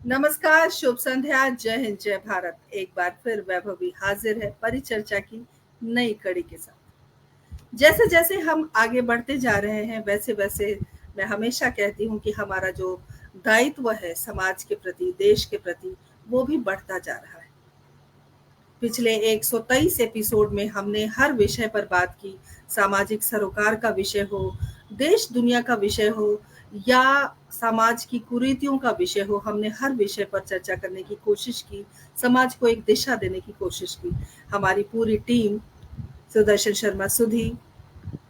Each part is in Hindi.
नमस्कार, शुभ संध्या, जय हिंद, जय भारत। एक बार फिर वैभवी हाजिर है परिचर्चा की नई कड़ी के साथ। जैसे-जैसे हम आगे बढ़ते जा रहे हैं, वैसे-वैसे मैं हमेशा कहती हूँ कि हमारा जो दायित्व है समाज के प्रति, देश के प्रति, वो भी बढ़ता जा रहा है। पिछले 123 एपिसोड में हमने हर विषय पर बात की, सामाजिक सरोकार का विषय हो, देश दुनिया का विषय हो या समाज की कुरीतियों का विषय हो, हमने हर विषय पर चर्चा करने की कोशिश की, समाज को एक दिशा देने की कोशिश की। हमारी पूरी टीम सुदर्शन शर्मा सुधी,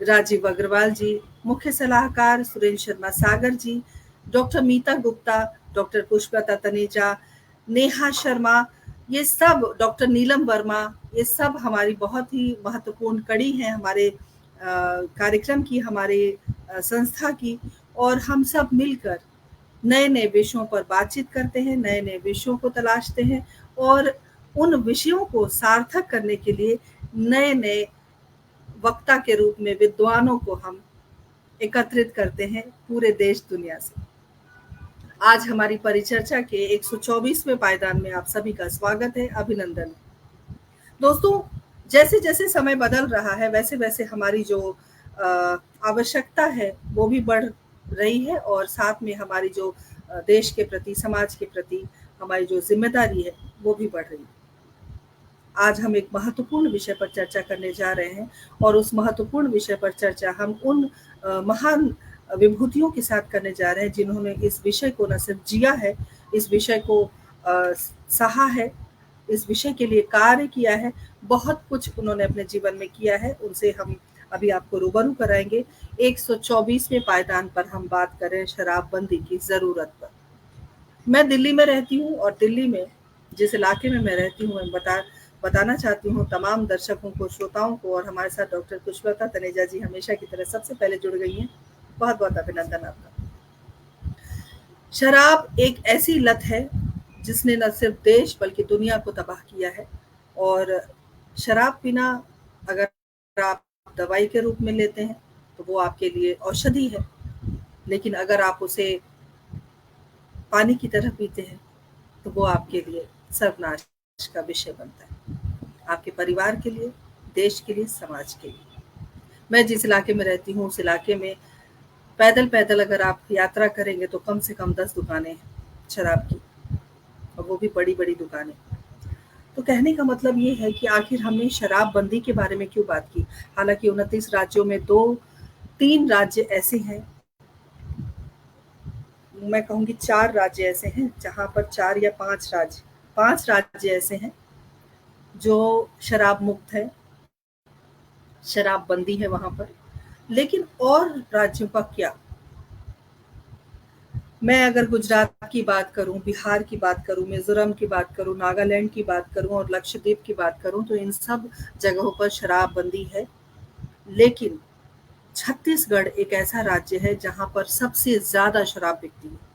राजीव अग्रवाल जी, मुख्य सलाहकार सुरेंद्र शर्मा सागर जी, डॉक्टर मीता गुप्ता, डॉक्टर पुष्पलता तनेजा, नेहा शर्मा, ये सब डॉक्टर नीलम वर्मा, ये सब हमारी बहुत ही महत्वपूर्ण कड़ी हैं हमारे कार्यक्रम की, हमारे संस्था की। और हम सब मिलकर नए-नए विषयों पर बातचीत करते हैं, नए-नए विषयों को तलाशते हैं और उन विषयों को सार्थक करने के लिए नए-नए वक्ता के रूप में विद्वानों को हम एकत्रित करते हैं पूरे देश दुनिया से। आज हमारी परिचर्चा के 124वें पायदान में आप सभी का स्वागत है, अभिनंदन है। दोस्तों, जैसे-जैसे समय बदल रहा है, वैसे-वैसे हमारी जो आवश्यकता है, वो भी बढ़ रही है और साथ में हमारी जो देश के प्रति, समाज के प्रति हमारी जो ज़िम्मेदारी है, वो भी बढ़ रही है। आज हम एक महत्वपूर्ण विषय पर चर्चा करने जा रहे हैं और उस महत्वपूर्ण विषय पर चर्चा हम उन महान विभूतियों के साथ करने जा रहे हैं जिन्होंने इस विषय को न सिर्फ जिया है, इस विषय को सहा है, इस विषय के लिए कार्य किया है, बहुत कुछ उन्होंने अपने जीवन में किया है, उनसे हम अभी आपको रूबरू कराएंगे। 124वें पायदान पर हम बात कर रहे हैं शराबबंदी की ज़रूरत पर। मैं दिल्ली में रहती हूँ और दिल्ली में जिस इलाके में मैं रहती हूँ, मैं बताना चाहती हूँ तमाम दर्शकों को, श्रोताओं को। और हमारे साथ डॉक्टर पुष्पलता तनेजा जी हमेशा की तरह सबसे पहले जुड़ गई हैं। बहुत-बहुत अभिनंदन आपका। शराब एक ऐसी लत है जिसने न सिर्फ देश बल्कि दुनिया को तबाह किया है और शराब पीना अगर आप दवाई के रूप में लेते हैं, तो वो आपके लिए औषधि है। लेकिन अगर आप उसे पानी की तरह पीते हैं, तो वो आपके लिए सर्वनाश का विषय बनता है। आपके परिवार के लिए, देश के लिए, समाज के लिए। मैं जिस इलाके में रहती हूँ, उस इलाके में पैदल-पैदल अगर आप यात्रा करेंगे तो कम से कम 10 दुकानें हैं शराब की, और वो भी बड़ी-बड़ी दुकानें। तो कहने का मतलब ये है कि आखिर हमने शराबबंदी के बारे में क्यों बात की? हालाँकि 29 राज्यों में 3 राज्य ऐसे हैं, मैं कहूँगी 4 राज्य ऐसे हैं जहाँ पर 4 या 5 राज्य ऐसे हैं जो शराब मुक्त है, शराबबंदी है वहाँ पर। लेकिन और राज्यों का क्या? मैं अगर गुजरात की बात करूँ, बिहार की बात करूँ, मिज़ोरम की बात करूँ, नागालैंड की बात करूँ और लक्षद्वीप की बात करूँ, तो इन सब जगहों पर शराबबंदी है। लेकिन छत्तीसगढ़ एक ऐसा राज्य है जहाँ पर सबसे ज़्यादा शराब बिकती है।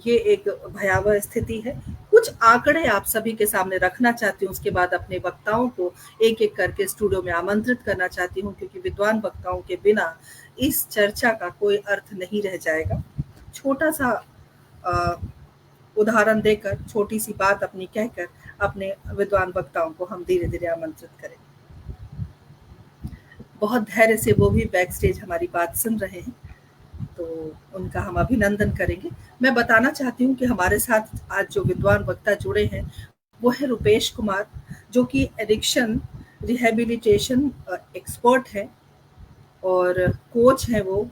ये एक भयावह स्थिति है। कुछ आंकड़े आप सभी के सामने रखना चाहती हूँ, उसके बाद अपने वक्ताओं को एक-एक करके स्टूडियो में आमंत्रित करना चाहती हूँ, क्योंकि विद्वान वक्ताओं के बिना इस चर्चा का कोई अर्थ नहीं रह जाएगा। छोटा-सा अ, उदाहरण देकर, छोटी-सी बात अपनी कहकर अपने विद्वान वक्ताओं को हम धीरे-धीरे आमंत्रित करें। बहुत धैर्य से वो भी बैक स्टेज हमारी बात सुन रहे हैं, तो उनका हम अभिनंदन करेंगे। मैं बताना चाहती हूँ कि हमारे साथ आज जो विद्वान वक्ता जुड़े हैं, वो है रुपेश कुमार, जो कि एडिक्शन रिहैबिलिटेशन एक्सपर्ट हैं और कोच हैं वो,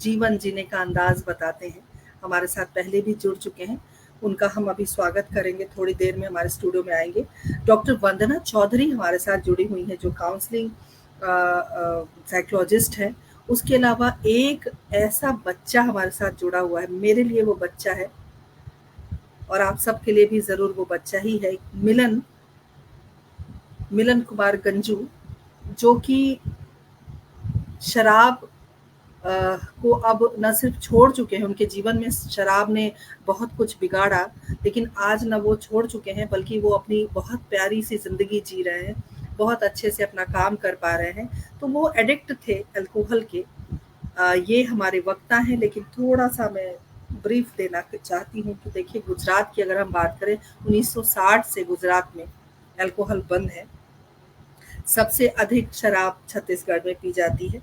जीवन जीने का अंदाज़ बताते हैं। हमारे साथ पहले भी जुड़ चुके हैं, उनका हम अभी स्वागत करेंगे, थोड़ी देर में हमारे स्टूडियो में आएँगे। डॉक्टर वंदना चौधरी हमारे साथ जुड़ी हुई हैं, जो काउंसलिंग साइकोलॉजिस्ट हैं। उसके अलावा एक ऐसा बच्चा हमारे साथ जुड़ा हुआ है, मेरे लिए वो बच्चा है और आप सबके लिए भी ज़रूर वो बच्चा ही है, मिलन कुमार गंजू, जो कि शराब को अब न सिर्फ छोड़ चुके हैं, उनके जीवन में शराब ने बहुत कुछ बिगाड़ा, लेकिन आज न वो छोड़ चुके हैं, बल्कि वो अपनी बहुत प्यारी-सी ज़िंदगी जी रहे हैं, बहुत अच्छे से अपना काम कर पा रहे हैं। तो वो एडिक्ट थे अल्कोहल के। ये हमारे वक्ता हैं, लेकिन थोड़ा-सा मैं ब्रीफ देना चाहती हूँ कि देखिए गुजरात की अगर हम बात करें 1960 से गुजरात में अल्कोहल बंद है। सबसे अधिक शराब छत्तीसगढ़ में पी जाती है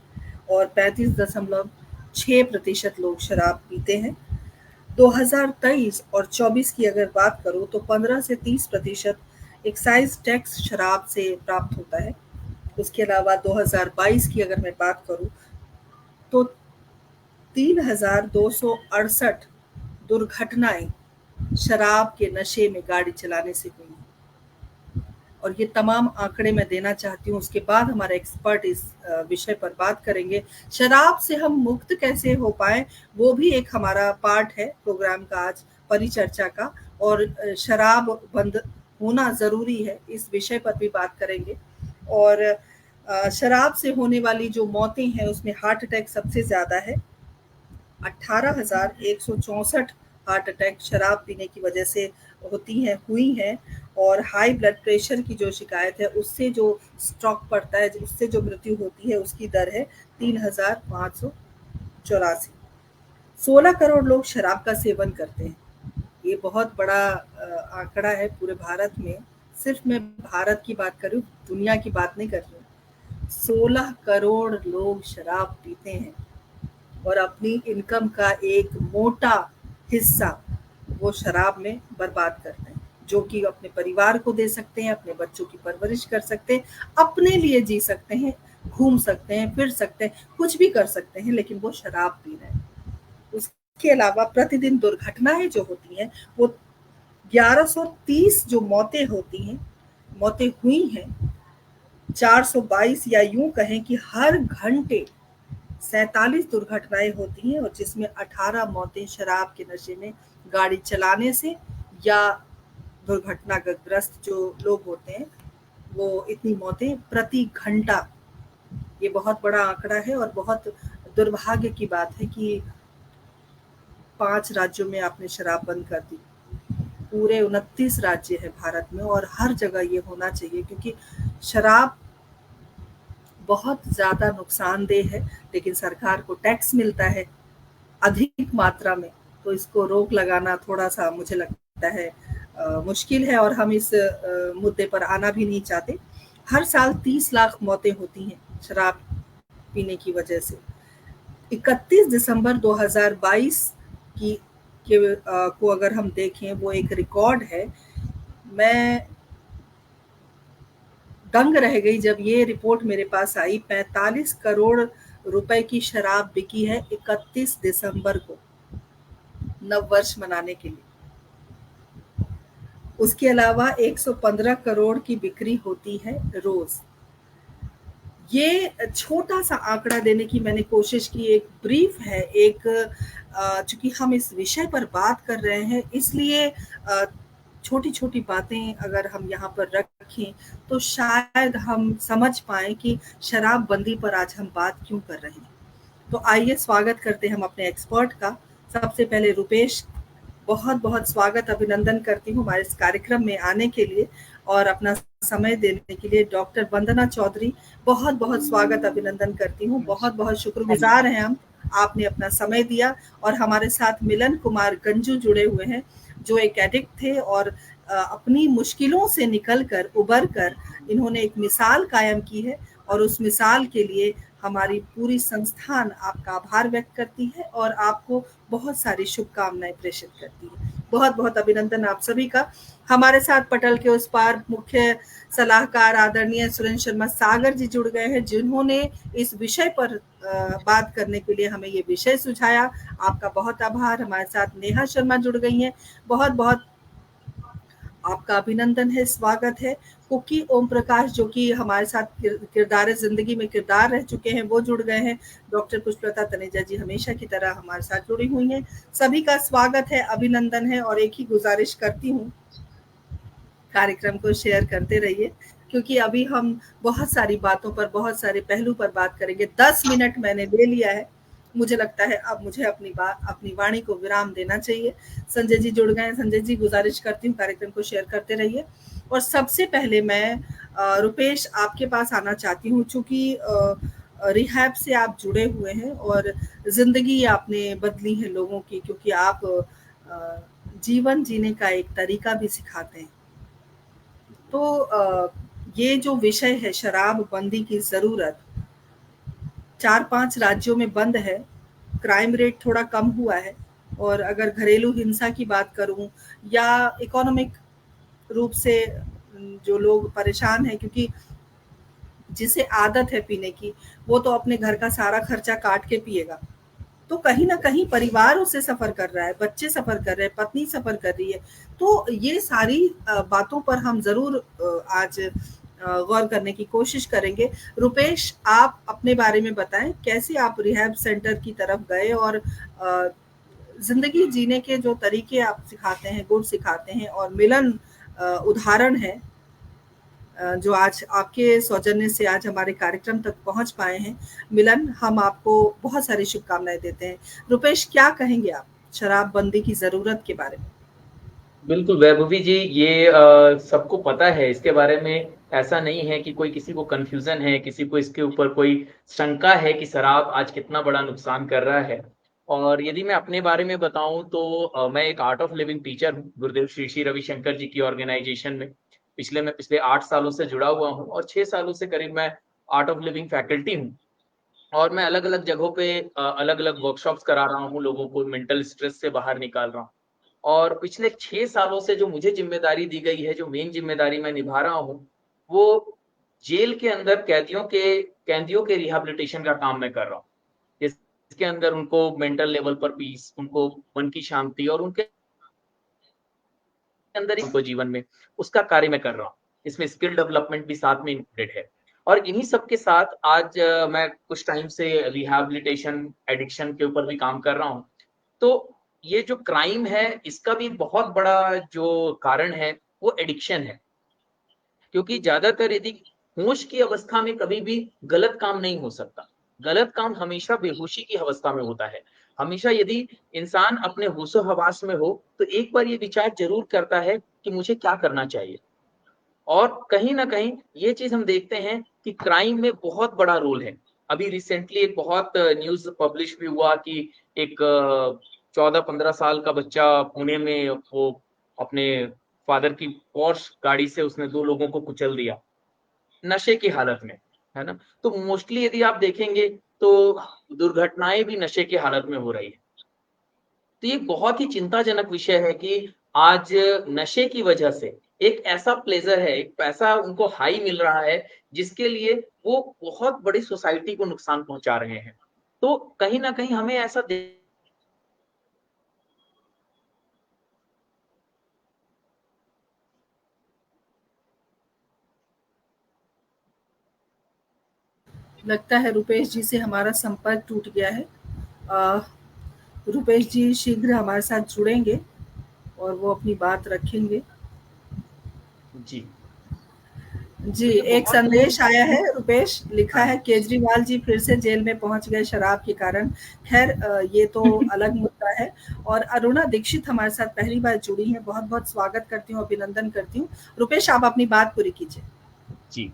और 35.6% लोग शराब पीते हैं। 2023 और 24 की अगर बात करूं तो 15 से 30% एक्साइज टैक्स शराब से प्राप्त होता है। उसके अलावा 2022 की अगर मैं बात करूं तो 3,268 दुर्घटनाएं शराब के नशे में गाड़ी चलाने से हुई हैं। और ये तमाम आंकड़े मैं देना चाहती हूँ। उसके बाद हमारे एक्सपर्ट इस विषय पर बात करेंगे। शराब से हम मुक्त कैसे हो पाए, वो भी एक हमारा पार्ट है प्रोग्राम का आज परिचर्चा का। और शराब बंद होना ज़रूरी है, इस विषय पर भी बात करेंगे। और शराब से होने वाली जो मौतें हैं उसमें हार्ट अटैक सबसे ज़्यादा है। 18,164 हार्ट अटैक शराब पीने की वजह से हुई हैं। और हाई ब्लड प्रेशर की जो शिकायत है उससे जो स्ट्रोक पड़ता है, उससे जो मृत्यु होती है, उसकी दर है 3,584। 16 करोड़ लोग शराब का सेवन करते हैं। ये बहुत बड़ा आंकड़ा है पूरे भारत में। सिर्फ मैं भारत की बात कर रही हूँ, दुनिया की बात नहीं कर रही हूँ। 16 करोड़ लोग शराब पीते हैं और अपनी इनकम का एक मोटा हिस्सा वो शराब में बर्बाद करते हैं, जो कि अपने परिवार को दे सकते हैं, अपने बच्चों की परवरिश कर सकते हैं, अपने लिए जी सकते हैं, घूम सकते हैं, फिर सकते हैं, कुछ भी कर सकते हैं, लेकिन वो शराब पी रहे हैं। उसके अलावा प्रतिदिन दुर्घटनाएं जो होती हैं वो 1130 जो मौतें हुई हैं, 422 या यूं कहें कि हर घंटे 47 दुर्घटनाएं होती हैं और जिसमें 18 मौतें शराब के नशे में गाड़ी चलाने से या दुर्घटनाग्रस्त जो लोग होते हैं, वो इतनी मौतें प्रति घंटा। ये बहुत बड़ा आंकड़ा है और बहुत दुर्भाग्य की बात है कि 5 राज्यों में आपने शराब बंद कर दी। पूरे 29 राज्य है भारत में और हर जगह ये होना चाहिए, क्योंकि शराब बहुत ज़्यादा नुकसानदेह है, लेकिन सरकार को टैक्स मिलता है अधिक मात्रा में, तो इसको रोक लगाना थोड़ा-सा मुझे लगता है मुश्किल है और हम इस मुद्दे पर आना भी नहीं चाहते। हर साल 30 लाख मौतें होती हैं शराब पीने की वजह से। 31 दिसंबर 2022 को अगर हम देखें, वो एक रिकॉर्ड है। मैं दंग रह गई जब ये रिपोर्ट मेरे पास आई। 45 करोड़ रुपए की शराब बिकी है 31 दिसंबर को, नव वर्ष मनाने के लिए। उसके अलावा 115 करोड़ की बिक्री होती है रोज। ये छोटा सा आंकड़ा देने की मैंने कोशिश की, एक ब्रीफ है, चूंकि हम इस विषय पर बात कर रहे हैं इसलिए छोटी छोटी बातें अगर हम यहाँ पर रखें तो शायद हम समझ पाए कि शराबबंदी पर आज हम बात क्यों कर रहे हैं। तो आइए स्वागत करते हैं हम अपने एक्सपर्ट का। सबसे पहले रुपेश, बहुत बहुत स्वागत, अभिनंदन करती हूँ हमारे इस कार्यक्रम में आने के लिए और अपना समय देने के लिए। डॉक्टर वंदना चौधरी, बहुत बहुत स्वागत, अभिनंदन करती हूँ। बहुत बहुत शुक्रगुजार हैं हम, आपने अपना समय दिया। और हमारे साथ मिलन कुमार गंजू जुड़े हुए हैं, जो एक एडिक्ट थे और अपनी मुश्किलों से निकलकर उबर कर इन्होंने एक मिसाल कायम की है और उस मिसाल के लिए हमारी पूरी संस्थान आपका आभार व्यक्त करती है और आपको बहुत सारी शुभकामनाएं प्रेषित करती है। बहुत बहुत अभिनंदन आप सभी का। हमारे साथ पटल के उस पार मुख्य सलाहकार आदरणीय सुरेंद्र शर्मा सागर जी जुड़ गए हैं, जिन्होंने इस विषय पर बात करने के लिए हमें ये विषय सुझाया। आपका बहुत आभार। हमारे साथ नेहा शर्मा जुड़ गई हैं, बहुत बहुत आपका अभिनंदन है, स्वागत है। कुकी ओम प्रकाश, जो कि हमारे साथ किरदार जिंदगी में किरदार रह चुके हैं, वो जुड़ गए हैं। डॉक्टर पुष्पलता तनेजा जी हमेशा की तरह हमारे साथ जुड़ी हुई हैं। सभी का स्वागत है, अभिनंदन है। और एक ही गुजारिश करती हूँ, कार्यक्रम को शेयर करते रहिए, क्योंकि अभी हम बहुत सारी बातों पर, बहुत सारे पहलू पर बात करेंगे। 10 मिनट मैंने ले लिया है, मुझे लगता है अब मुझे अपनी वाणी को विराम देना चाहिए। संजय जी जुड़ गए हैं। संजय जी, गुजारिश करती हूँ कार्यक्रम को शेयर करते रहिए। और सबसे पहले मैं रुपेश आपके पास आना चाहती हूँ, चूंकि रिहैब से आप जुड़े हुए हैं और ज़िंदगी आपने बदली है लोगों की, क्योंकि आप जीवन जीने का एक तरीका भी सिखाते हैं। तो ये जो विषय है शराबबंदी की ज़रूरत, 4-5 राज्यों में बंद है, क्राइम रेट थोड़ा कम हुआ है, और अगर घरेलू हिंसा की बात करूँ या इकोनॉमिक रूप से जो लोग परेशान हैं, क्योंकि जिसे आदत है पीने की, वो तो अपने घर का सारा खर्चा काट के पिएगा। तो कहीं न कहीं परिवार उससे सफ़र कर रहा है, बच्चे सफ़र कर रहे हैं, पत्नी सफ़र कर रही है। तो ये सारी बातों पर हम ज़रूर आज गौर करने की कोशिश करेंगे। रुपेश, आप अपने बारे में बताएँ, कैसे आप रिहैब सेंटर की तरफ गए और ज़िंदगी जीने के जो तरीके आप सिखाते हैं, गुण सिखाते हैं, और मिलन उदाहरण है जो आज आपके सौजन्य से आज हमारे कार्यक्रम तक पहुँच पाए हैं। मिलन, हम आपको बहुत सारी शुभकामनाएँ देते हैं। रुपेश, क्या कहेंगे आप शराबबंदी की ज़रूरत के बारे में? बिल्कुल वैभवी जी, ये सबको पता है इसके बारे में। ऐसा नहीं है कि कोई किसी को कन्फ्यूज़न है, किसी को इसके ऊपर कोई शंका है कि शराब आज कितना बड़ा नुकसान कर रहा है। और यदि मैं अपने बारे में बताऊँ तो मैं एक आर्ट ऑफ लिविंग टीचर हूँ, गुरुदेव श्री श्री रविशंकर जी की ऑर्गेनाइज़ेशन में। मैं पिछले 8 सालों से जुड़ा हुआ हूँ और 6 सालों से करीब मैं आर्ट ऑफ लिविंग फैकल्टी हूँ। और मैं अलग-अलग जगहों पे अलग-अलग वर्कशॉप्स करा रहा हूँ, लोगों को मेंटल स्ट्रेस से बाहर निकाल रहा हूँ। और पिछले 6 सालों से जो मुझे ज़िम्मेदारी दी गई है, जो मेन ज़िम्मेदारी मैं निभा रहा हूँ, वो जेल के अंदर कैदियों के रिहैबिलिटेशन का काम मैं कर रहा हूँ। जिसके अंदर उनको मेंटल लेवल पर पीस, उनको मन की शांति और उनके अंदर ही उनको जीवन में, उसका कार्य मैं कर रहा हूँ। इसमें स्किल डेवलपमेंट भी साथ में इंक्लूडेड है। और इन्हीं सब के साथ आज मैं कुछ टाइम से रिहैबिलिटेशन, एडिक्शन के ऊपर भी काम कर रहा हूँ। तो ये जो क्राइम है, इसका भी बहुत बड़ा जो कारण है, वो एडिक्शन है। क्योंकि ज़्यादातर यदि होश की अवस्था में कभी भी गलत काम नहीं हो सकता। गलत काम हमेशा बेहोशी की अवस्था में होता है। हमेशा यदि इंसान अपने होशो-हवास में हो, तो एक बार ये विचार ज़रूर करता है कि मुझे क्या करना चाहिए? और कहीं न कहीं ये चीज़ हम देखते हैं कि क्राइम में बहुत बड़ा रोल है। अभी रिसेंटली एक बहुत न्यूज़ पब्लिश भी हुआ कि एक 14-15 साल का बच्चा पुणे में वो अपने फ़ादर की पोर्श गाड़ी से उसने 2 लोगों को कुचल दिया, नशे की हालत में, है ना? तो मोस्टली यदि आप देखेंगे तो दुर्घटनाएँ भी नशे की हालत में हो रही हैं। तो ये बहुत ही चिंताजनक विषय है कि आज नशे की वजह से एक ऐसा प्लेज़र है, एक पैसा उनको हाई मिल रहा है, जिसके लिए वो बहुत बड़ी सोसाइटी को नुकसान पहुँचा रहे हैं। तो कहीं न कहीं हमें ऐसा दे लगता है रुपेश जी से हमारा संपर्क टूट गया है। अ, रुपेश जी शीघ्र हमारे साथ जुड़ेंगे और वो अपनी बात रखेंगे। जी, जी, तो ये एक बहुत ही संदेश आया है रुपेश, लिखा हाँ, है केजरीवाल जी फिर से जेल में पहुँच गए शराब के कारण। ख़ैर ये तो अलग मुद्दा है। और अरुणा दीक्षित हमारे साथ पहली बार जुड़ी हैं, बहुत-बहुत स्वागत करती हूँ, अभिनंदन करती हूँ। रुपेश, आप अपनी बात पूरी कीजिए। जी।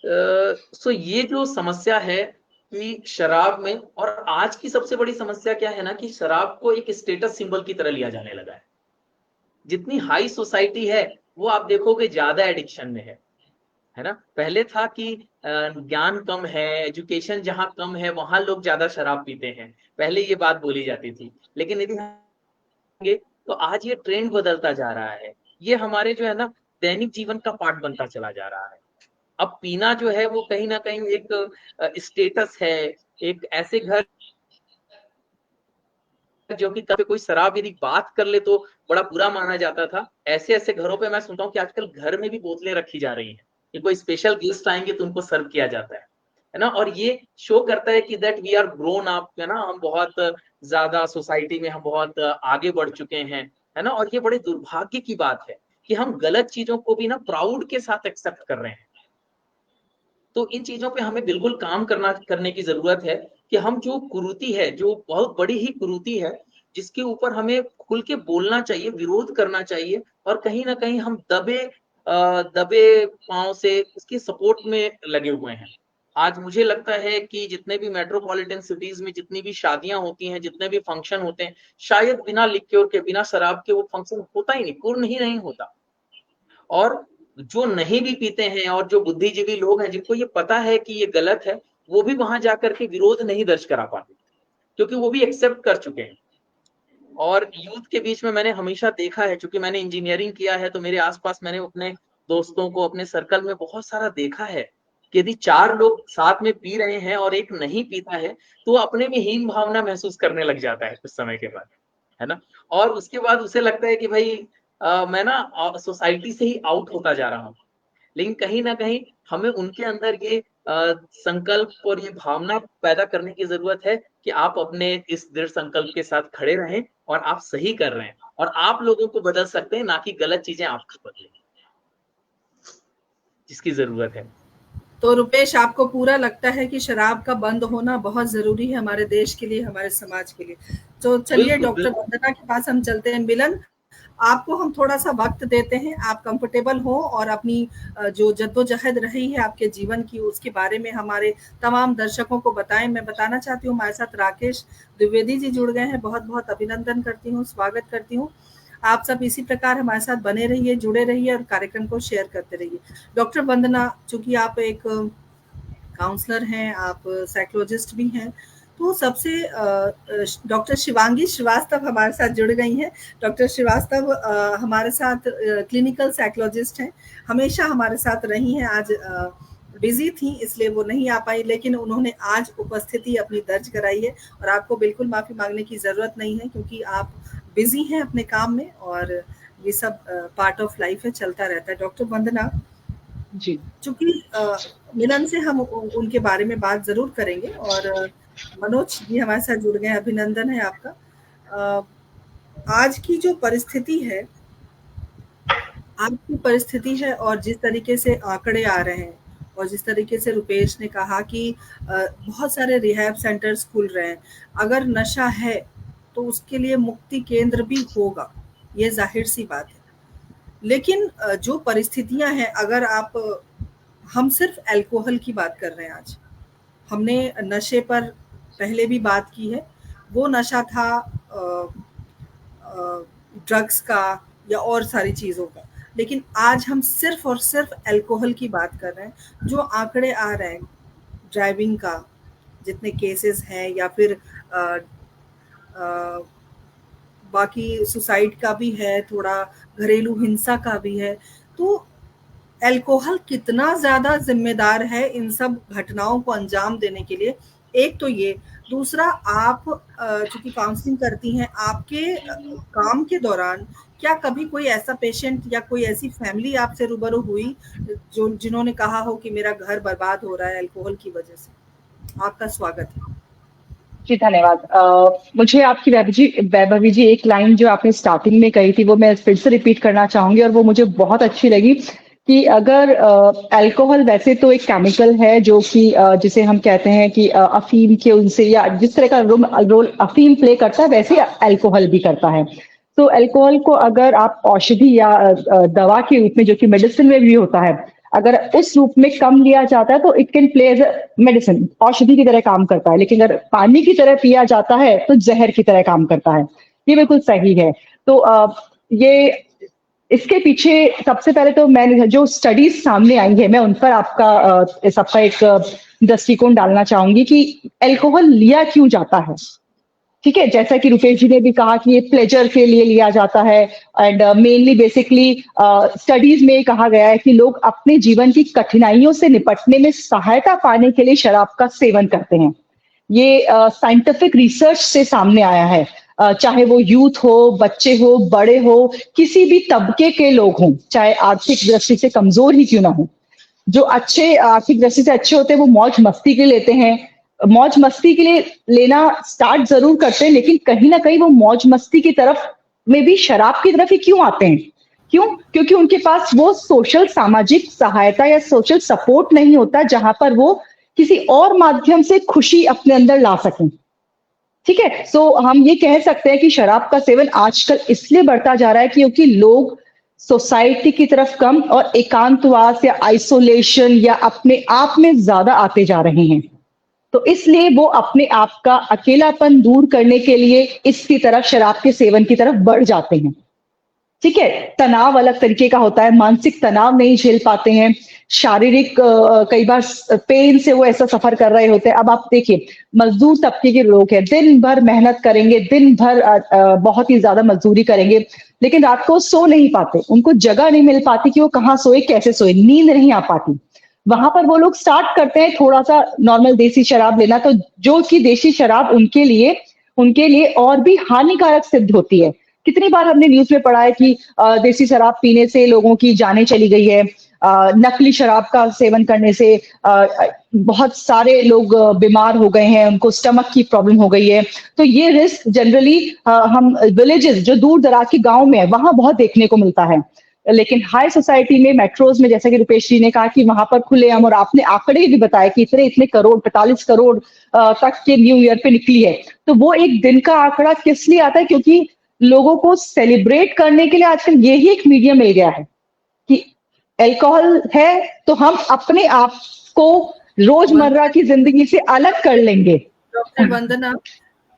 सो ये जो समस्या है कि शराब में और आज की सबसे बड़ी समस्या क्या है ना कि शराब को एक स्टेटस सिंबल की तरह लिया जाने लगा है। जितनी हाई सोसाइटी है, वो आप देखोगे ज़्यादा एडिक्शन में है ना? पहले था कि ज्ञान कम है, एजुकेशन जहाँ कम है, वहाँ लोग ज़्यादा शराब पीते हैं। पहले ये बात बोली जाती थी। लेकिन यदि हम देखेंगे तो आज ये ट्रेंड बदलता जा रहा है। ये हमारे जो है ना दैनिक जीवन का पार्ट बनता चला जा रहा है। अब पीना जो है वो कहीं न कहीं एक स्टेटस है, एक ऐसे घर जो कि कभी कोई शराब यदि बात कर ले तो बड़ा बुरा माना जाता था। ऐसे-ऐसे घरों पे मैं सुनता हूँ कि आजकल घर में भी बोतलें रखी जा रही हैं, कि कोई स्पेशल गेस्ट आएँगे तो उनको सर्व किया जाता है ना? और ये शो करता है कि that we are grown up है ना? हम बहुत ज़्यादा सोसाइटी में हम बहुत आगे बढ़ चुके है ना? और ये बड़े दुर्भाग्य की बात है कि हम गलत चीज़ों को भी ना प्राउड के साथ एक्सेप्ट कर रहे हैं। तो इन चीज़ों पे हमें बिल्कुल काम करने की ज़रूरत है कि हम जो कुरीति है, जो बहुत बड़ी ही कुरीति है, जिसके ऊपर हमें खुल के बोलना चाहिए, विरोध करना चाहिए और कहीं न कहीं हम दबे पाँव से उसकी सपोर्ट में लगे हुए हैं। आज मुझे लगता है कि जितने भी मेट्रोपॉलिटन सिटीज में जितनी भी शादियां होती हैं, जितने भी फंक्शन होते हैं, शायद बिना लिक्योर के, बिना शराब के वो फंक्शन होता ही नहीं, पूर्ण ही नहीं होता। और जो नहीं भी पीते हैं और जो बुद्धिजीवी लोग हैं जिनको ये पता है कि ये गलत है, वो भी वहां जाकर के विरोध नहीं दर्ज करा पाते, क्योंकि वो भी एक्सेप्ट कर चुके हैं। और यूथ के बीच में मैंने हमेशा देखा है, क्योंकि मैंने इंजीनियरिंग किया है, तो मेरे आसपास मैंने अपने दोस्तों को, अपने सर्कल में बहुत सारा देखा है कि यदि 4 लोग साथ में पी रहे हैं और एक नहीं पीता है, तो वो अपने में हीन भावना महसूस करने लग जाता है कुछ समय के बाद, है ना? और उसके बाद उसे लगता है कि भाई मैं ना सोसाइटी से ही आउट होता जा रहा हूँ। लेकिन कहीं न कहीं हमें उनके अंदर ये संकल्प और ये भावना पैदा करने की ज़रूरत है कि आप अपने इस दृढ़ संकल्प के साथ खड़े रहें और आप सही कर रहे हैं, और आप लोगों को बदल सकते हैं, ना कि गलत चीज़ें आपको बदलें, जिसकी ज़रूरत है। तो रुपेश, आपको पूरा लगता है कि शराब का बंद होना बहुत ज़रूरी है हमारे देश के लिए, हमारे समाज के लिए। तो चलिए बिल्कुल, डॉक्टर बिल्कुल। वंदना के पास हम चलते हैं। मिलन, आपको हम थोड़ा-सा वक़्त देते हैं, आप कंफर्टेबल हो और अपनी जो जद्दोजहद रही है आपके जीवन की, उसके बारे में हमारे तमाम दर्शकों को बताएँ। मैं बताना चाहती हूँ, हमारे साथ राकेश द्विवेदी जी जुड़ गए हैं, बहुत-बहुत अभिनंदन करती हूँ, स्वागत करती हूँ। आप सब इसी प्रकार हमारे साथ बने रहिए, जुड़े रहिए और कार्यक्रम को शेयर करते रहिए। डॉक्टर वंदना, चूँकि आप एक काउंसलर हैं, आप साइकोलॉजिस्ट भी हैं, तो सबसे डॉक्टर शिवांगी श्रीवास्तव हमारे साथ जुड़ गई हैं। डॉक्टर श्रीवास्तव हमारे साथ क्लिनिकल साइकोलॉजिस्ट हैं, हमेशा हमारे साथ रही हैं। आज बिजी थी इसलिए वो नहीं आ पाई, लेकिन उन्होंने आज उपस्थिति अपनी दर्ज कराई है और आपको बिल्कुल माफ़ी मांगने की ज़रूरत नहीं है, क्योंकि आप बिजी हैं अपने काम में और ये सब पार्ट ऑफ लाइफ है, चलता रहता है। डॉक्टर वंदना जी, चूँकि मिलन से हम उनके बारे में बात ज़रूर करेंगे और मनोज जी हमारे साथ जुड़ गए हैं, अभिनंदन है आपका। आज की जो परिस्थिति है, आज की परिस्थिति है और जिस तरीके से आंकड़े आ रहे हैं और जिस तरीके से रुपेश ने कहा कि बहुत सारे रिहैब सेंटर्स खुल रहे हैं। अगर नशा है तो उसके लिए मुक्ति केंद्र भी होगा, ये ज़ाहिर-सी बात है। लेकिन जो परिस्थितियाँ हैं, अगर आप हम सिर्फ अल्कोहल की बात कर रहे हैं आज। हमने नशे पर पहले भी बात की है। वो नशा था ड्रग्स का या और सारी चीज़ों का। लेकिन आज हम सिर्फ और सिर्फ अल्कोहल की बात कर रहे हैं। जो आंकड़े आ रहे हैं ड्राइविंग का, जितने केसेस हैं या फिर बाकी सुसाइड का भी है, थोड़ा घरेलू हिंसा का भी है। तो अल्कोहल कितना ज़्यादा ज़िम्मेदार है इन सब घटनाओं को अंजाम देने के लिए, एक तो ये। दूसरा, आप चूँकि काउंसलिंग करती हैं, आपके काम के दौरान क्या कभी कोई ऐसा पेशेंट या कोई ऐसी फैमिली आपसे रूबरू हुई जिन्होंने कहा हो कि मेरा घर बर्बाद हो रहा है अल्कोहल की वजह से? आपका स्वागत है। जी धन्यवाद। मुझे आपकी वैभवी जी एक लाइन जो आपने स्टार्टिंग में कही थी वो मैं फिर से रिपीट करना चाहूंगी और वो मुझे बहुत अच्छी लगी कि अगर अल्कोहल वैसे तो एक केमिकल है जो कि जिसे हम कहते हैं कि अफीम के उनसे या जिस तरह का रोल अफीम प्ले करता है वैसे अल्कोहल भी करता है। तो अल्कोहल को अगर आप औषधि या दवा के रूप में, जो कि मेडिसिन में भी होता है, अगर उस रूप में कम लिया जाता है तो it can play as a medicine, औषधि की तरह काम करता है। लेकिन अगर पानी की तरह पिया जाता है तो जहर की तरह काम करता है। ये बिल्कुल सही है। तो ये इसके पीछे सबसे पहले तो मैं जो स्टडीज सामने आई है मैं उन पर सबका एक दृष्टिकोण डालना चाहूंगी कि अल्कोहल लिया क्यों जाता है। ठीक है, जैसा कि रुपेश जी ने भी कहा कि ये प्लेजर के लिए लिया जाता है एंड मेनली बेसिकली स्टडीज में कहा गया है कि लोग अपने जीवन की कठिनाइयों से निपटने में सहायता पाने के लिए शराब का सेवन करते हैं। ये साइंटिफिक रिसर्च से सामने आया है। चाहे वो यूथ हो, बच्चे हो, बड़े हो, किसी भी तबके के लोग हों, चाहे आर्थिक दृष्टि से कमजोर ही क्यों ना हो। जो अच्छे आर्थिक दृष्टि से अच्छे होते हैं वो मौज मस्ती के लिए लेते हैं, मौज मस्ती के लिए लेना स्टार्ट जरूर करते हैं, लेकिन कहीं ना कहीं वो मौज मस्ती की तरफ में भी शराब की तरफ ही क्यों आते हैं? क्यों? क्योंकि उनके पास वो सोशल सामाजिक सहायता या सोशल सपोर्ट नहीं होता जहां पर वो किसी और माध्यम से खुशी अपने अंदर ला सकें। ठीक है, सो हम ये कह सकते हैं कि शराब का सेवन आजकल इसलिए बढ़ता जा रहा है क्योंकि लोग सोसाइटी की तरफ कम और एकांतवास या आइसोलेशन या अपने आप में ज्यादा आते जा रहे हैं। तो इसलिए वो अपने आप का अकेलापन दूर करने के लिए इसकी तरफ, शराब के सेवन की तरफ बढ़ जाते हैं। ठीक है, तनाव अलग तरीके का होता है, मानसिक तनाव नहीं झेल पाते हैं, शारीरिक कई बार पेन से वो ऐसा सफर कर रहे होते हैं। अब आप देखिए, मजदूर तबके के लोग हैं, दिन भर मेहनत करेंगे, दिन भर बहुत ही ज्यादा मजदूरी करेंगे, लेकिन रात को सो नहीं पाते, उनको जगह नहीं मिल पाती कि वो कहाँ सोए, कैसे सोए, नींद नहीं आ पाती। वहां पर वो लोग स्टार्ट करते हैं थोड़ा सा नॉर्मल देसी शराब लेना, तो जो कि देसी शराब उनके लिए और भी हानिकारक सिद्ध होती है। कितनी बार हमने न्यूज में पढ़ा है कि देसी शराब पीने से लोगों की जानें चली गई है, नकली शराब का सेवन करने से बहुत सारे लोग बीमार हो गए हैं, उनको स्टमक की प्रॉब्लम हो गई है। तो ये रिस्क जनरली हम विलेजेस जो दूर दराज के गांव में है वहां बहुत देखने को मिलता है, लेकिन हाई सोसाइटी में, मेट्रोज में, जैसा कि रुपेश जी ने कहा कि वहां पर खुलेआम, और आपने आंकड़े भी बताया कि इतने करोड़, 45 करोड़ तक के न्यू ईयर पे निकली है। तो वो एक दिन का आंकड़ा किस लिए आता है? क्योंकि लोगों को सेलिब्रेट करने के लिए आजकल यही एक मीडियम मिल गया है कि अल्कोहल है तो हम अपने आप को रोजमर्रा की जिंदगी से अलग कर लेंगे। डॉक्टर वंदना,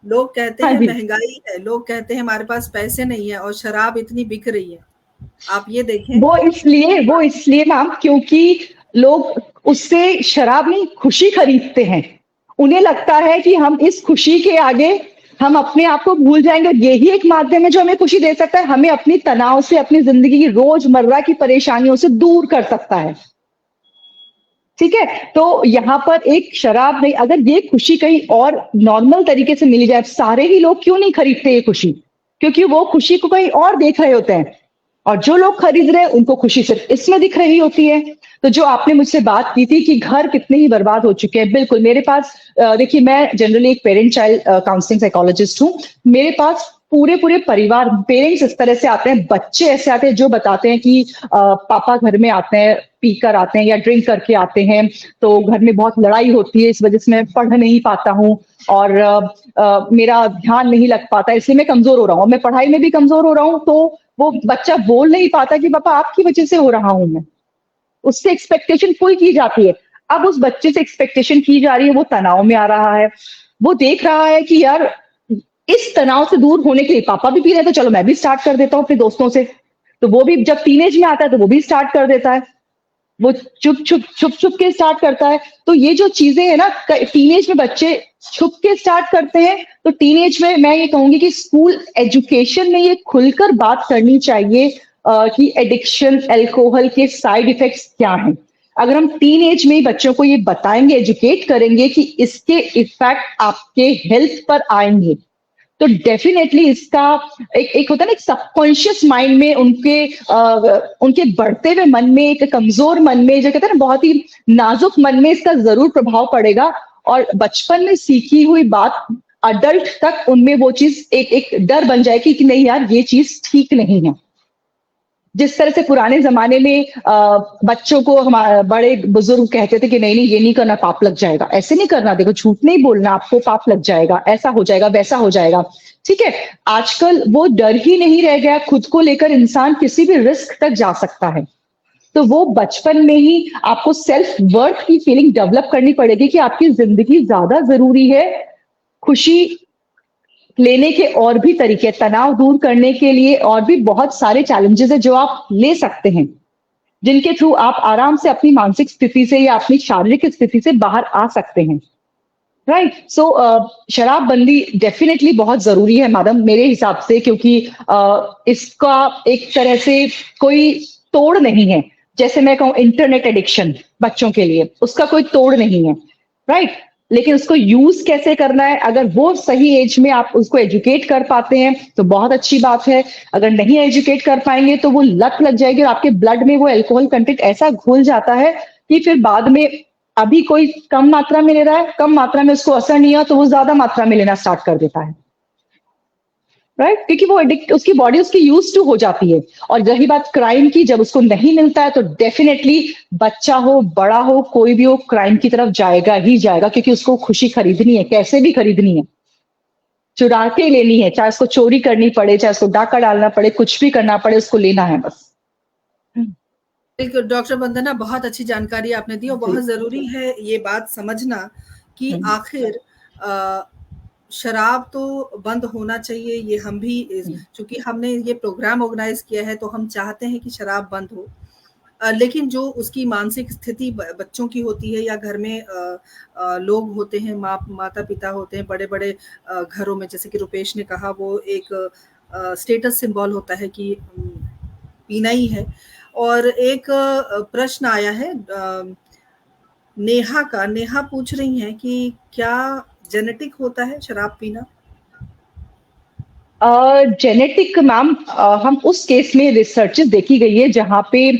लोग कहते हाँ हैं जी। महंगाई है, लोग कहते हैं हमारे पास पैसे नहीं है और शराब इतनी बिक रही है। आप ये देखें, वो इसलिए मैम, क्योंकि लोग उससे शराब नहीं, खुशी खरीदते हैं। उन्हें लगता है कि हम इस खुशी के आगे हम अपने आप को भूल जाएंगे, यही एक माध्यम है जो हमें खुशी दे सकता है, हमें अपनी तनाव से, अपनी जिंदगी की रोजमर्रा की परेशानियों से दूर कर सकता है। ठीक है, तो यहाँ पर एक शराब नहीं, अगर ये खुशी कहीं और नॉर्मल तरीके से मिली जाए, सारे ही लोग क्यों नहीं खरीदते ये खुशी? क्योंकि वो खुशी को कहीं और देख रहे होते हैं, और जो लोग खरीद रहे हैं उनको खुशी सिर्फ इसमें दिख रही होती है। तो जो आपने मुझसे बात की थी कि घर कितने ही बर्बाद हो चुके हैं, बिल्कुल मेरे पास, देखिए मैं जनरली एक पेरेंट चाइल्ड काउंसलिंग साइकोलॉजिस्ट हूँ। मेरे पास पूरे परिवार, पेरेंट्स इस तरह से आते हैं, बच्चे ऐसे आते हैं जो बताते हैं कि पापा घर में आते हैं, पीकर आते हैं या ड्रिंक करके आते हैं, तो घर में बहुत लड़ाई होती है, इस वजह से मैं पढ़ नहीं पाता हूँ और मेरा ध्यान नहीं लग पाता, इसलिए मैं कमजोर हो रहा हूँ, मैं पढ़ाई में भी कमजोर हो रहा हूँ। तो वो बच्चा बोल नहीं पाता कि पापा आपकी वजह से हो रहा हूं मैं, उससे एक्सपेक्टेशन फुल की जाती है। अब उस बच्चे से एक्सपेक्टेशन की जा रही है, वो तनाव में आ रहा है, वो देख रहा है कि यार इस तनाव से दूर होने के लिए पापा भी पी रहे हैं, तो चलो मैं भी स्टार्ट कर देता हूँ अपने दोस्तों से। तो वो भी जब टीनेज में आता है तो वो भी स्टार्ट कर देता है, वो छुप के स्टार्ट करता है। तो ये जो चीजें है ना, टीनेज में बच्चे छुप के स्टार्ट करते हैं, तो टीनेज में मैं ये कहूंगी कि स्कूल एजुकेशन में ये खुलकर बात करनी चाहिए कि एडिक्शन, अल्कोहल के साइड इफेक्ट्स क्या हैं। अगर हम टीनेज में ही बच्चों को ये बताएंगे, एजुकेट करेंगे कि इसके इफेक्ट आपके हेल्थ पर आएंगे, तो डेफिनेटली इसका एक होता है ना, एक सबकॉन्शियस माइंड में, उनके बढ़ते हुए मन में, एक कमजोर मन में, जो कहते हैं ना बहुत ही नाजुक मन में, इसका जरूर प्रभाव पड़ेगा। और बचपन में सीखी हुई बात अडल्ट तक उनमें वो चीज एक डर बन जाएगी कि नहीं यार ये चीज ठीक नहीं है। जिस तरह से पुराने जमाने में बच्चों को हमारे बड़े बुजुर्ग कहते थे कि नहीं ये नहीं करना, पाप लग जाएगा, ऐसे नहीं करना, देखो झूठ नहीं बोलना, आपको पाप लग जाएगा, ऐसा हो जाएगा, वैसा हो जाएगा। ठीक है, आजकल वो डर ही नहीं रह गया, खुद को लेकर इंसान किसी भी रिस्क तक जा सकता है। तो वो बचपन में ही आपको सेल्फ वर्थ की फीलिंग डेवलप करनी पड़ेगी कि आपकी जिंदगी ज्यादा जरूरी है। खुशी लेने के और भी तरीके, तनाव दूर करने के लिए और भी बहुत सारे चैलेंजेस है जो आप ले सकते हैं, जिनके थ्रू आप आराम से अपनी मानसिक स्थिति से या अपनी शारीरिक स्थिति से बाहर आ सकते हैं। राइट, सो शराबबंदी डेफिनेटली बहुत जरूरी है मैडम मेरे हिसाब से, क्योंकि इसका एक तरह से कोई तोड़ नहीं है। जैसे मैं कहूँ इंटरनेट एडिक्शन बच्चों के लिए, उसका कोई तोड़ नहीं है। राइट, लेकिन उसको यूज कैसे करना है, अगर वो सही एज में आप उसको एजुकेट कर पाते हैं तो बहुत अच्छी बात है। अगर नहीं एजुकेट कर पाएंगे तो वो लत लग जाएगी और आपके ब्लड में वो अल्कोहल कंटेंट ऐसा घुल जाता है कि फिर बाद में, अभी कोई कम मात्रा में ले रहा है, कम मात्रा में उसको असर नहीं हुआ तो वो ज्यादा मात्रा में लेना स्टार्ट कर देता है। राइट, क्योंकि वो एडिक्ट, उसकी बॉडी उसकी यूज टू हो जाती है। और रही बात क्राइम की, जब उसको नहीं मिलता है तो डेफिनेटली बच्चा हो बड़ा हो कोई भी हो, क्राइम की तरफ जाएगा ही जाएगा, क्योंकि उसको खुशी खरीदनी है, कैसे भी खरीदनी है, चुरा के लेनी है, चाहे उसको चोरी करनी पड़े, चाहे उसको डाका डालना पड़े, कुछ भी करना पड़े, उसको लेना है बस। बिल्कुल डॉक्टर वंदना, बहुत अच्छी जानकारी आपने दी और जी। बहुत ज़रूरी है ये बात समझना कि हम्म, आखिर शराब तो बंद होना चाहिए। ये हम भी हम्म, चूँकि हमने ये प्रोग्राम ऑर्गेनाइज़ किया है तो हम चाहते हैं कि शराब बंद हो। लेकिन जो उसकी मानसिक स्थिति बच्चों की होती है या घर में लोग होते हैं, माता-पिता होते हैं, बड़े-बड़े घरों में, जैसे कि रुपेश ने कहा, वो एक स्टेटस सिंबल होता है कि पीना ही है। और एक प्रश्न आया है नेहा का। नेहा पूछ रही हैं कि क्या जेनेटिक होता है शराब पीना? जेनेटिक मैम, हम उस केस में रिसर्चेस देखी गई है जहाँ पे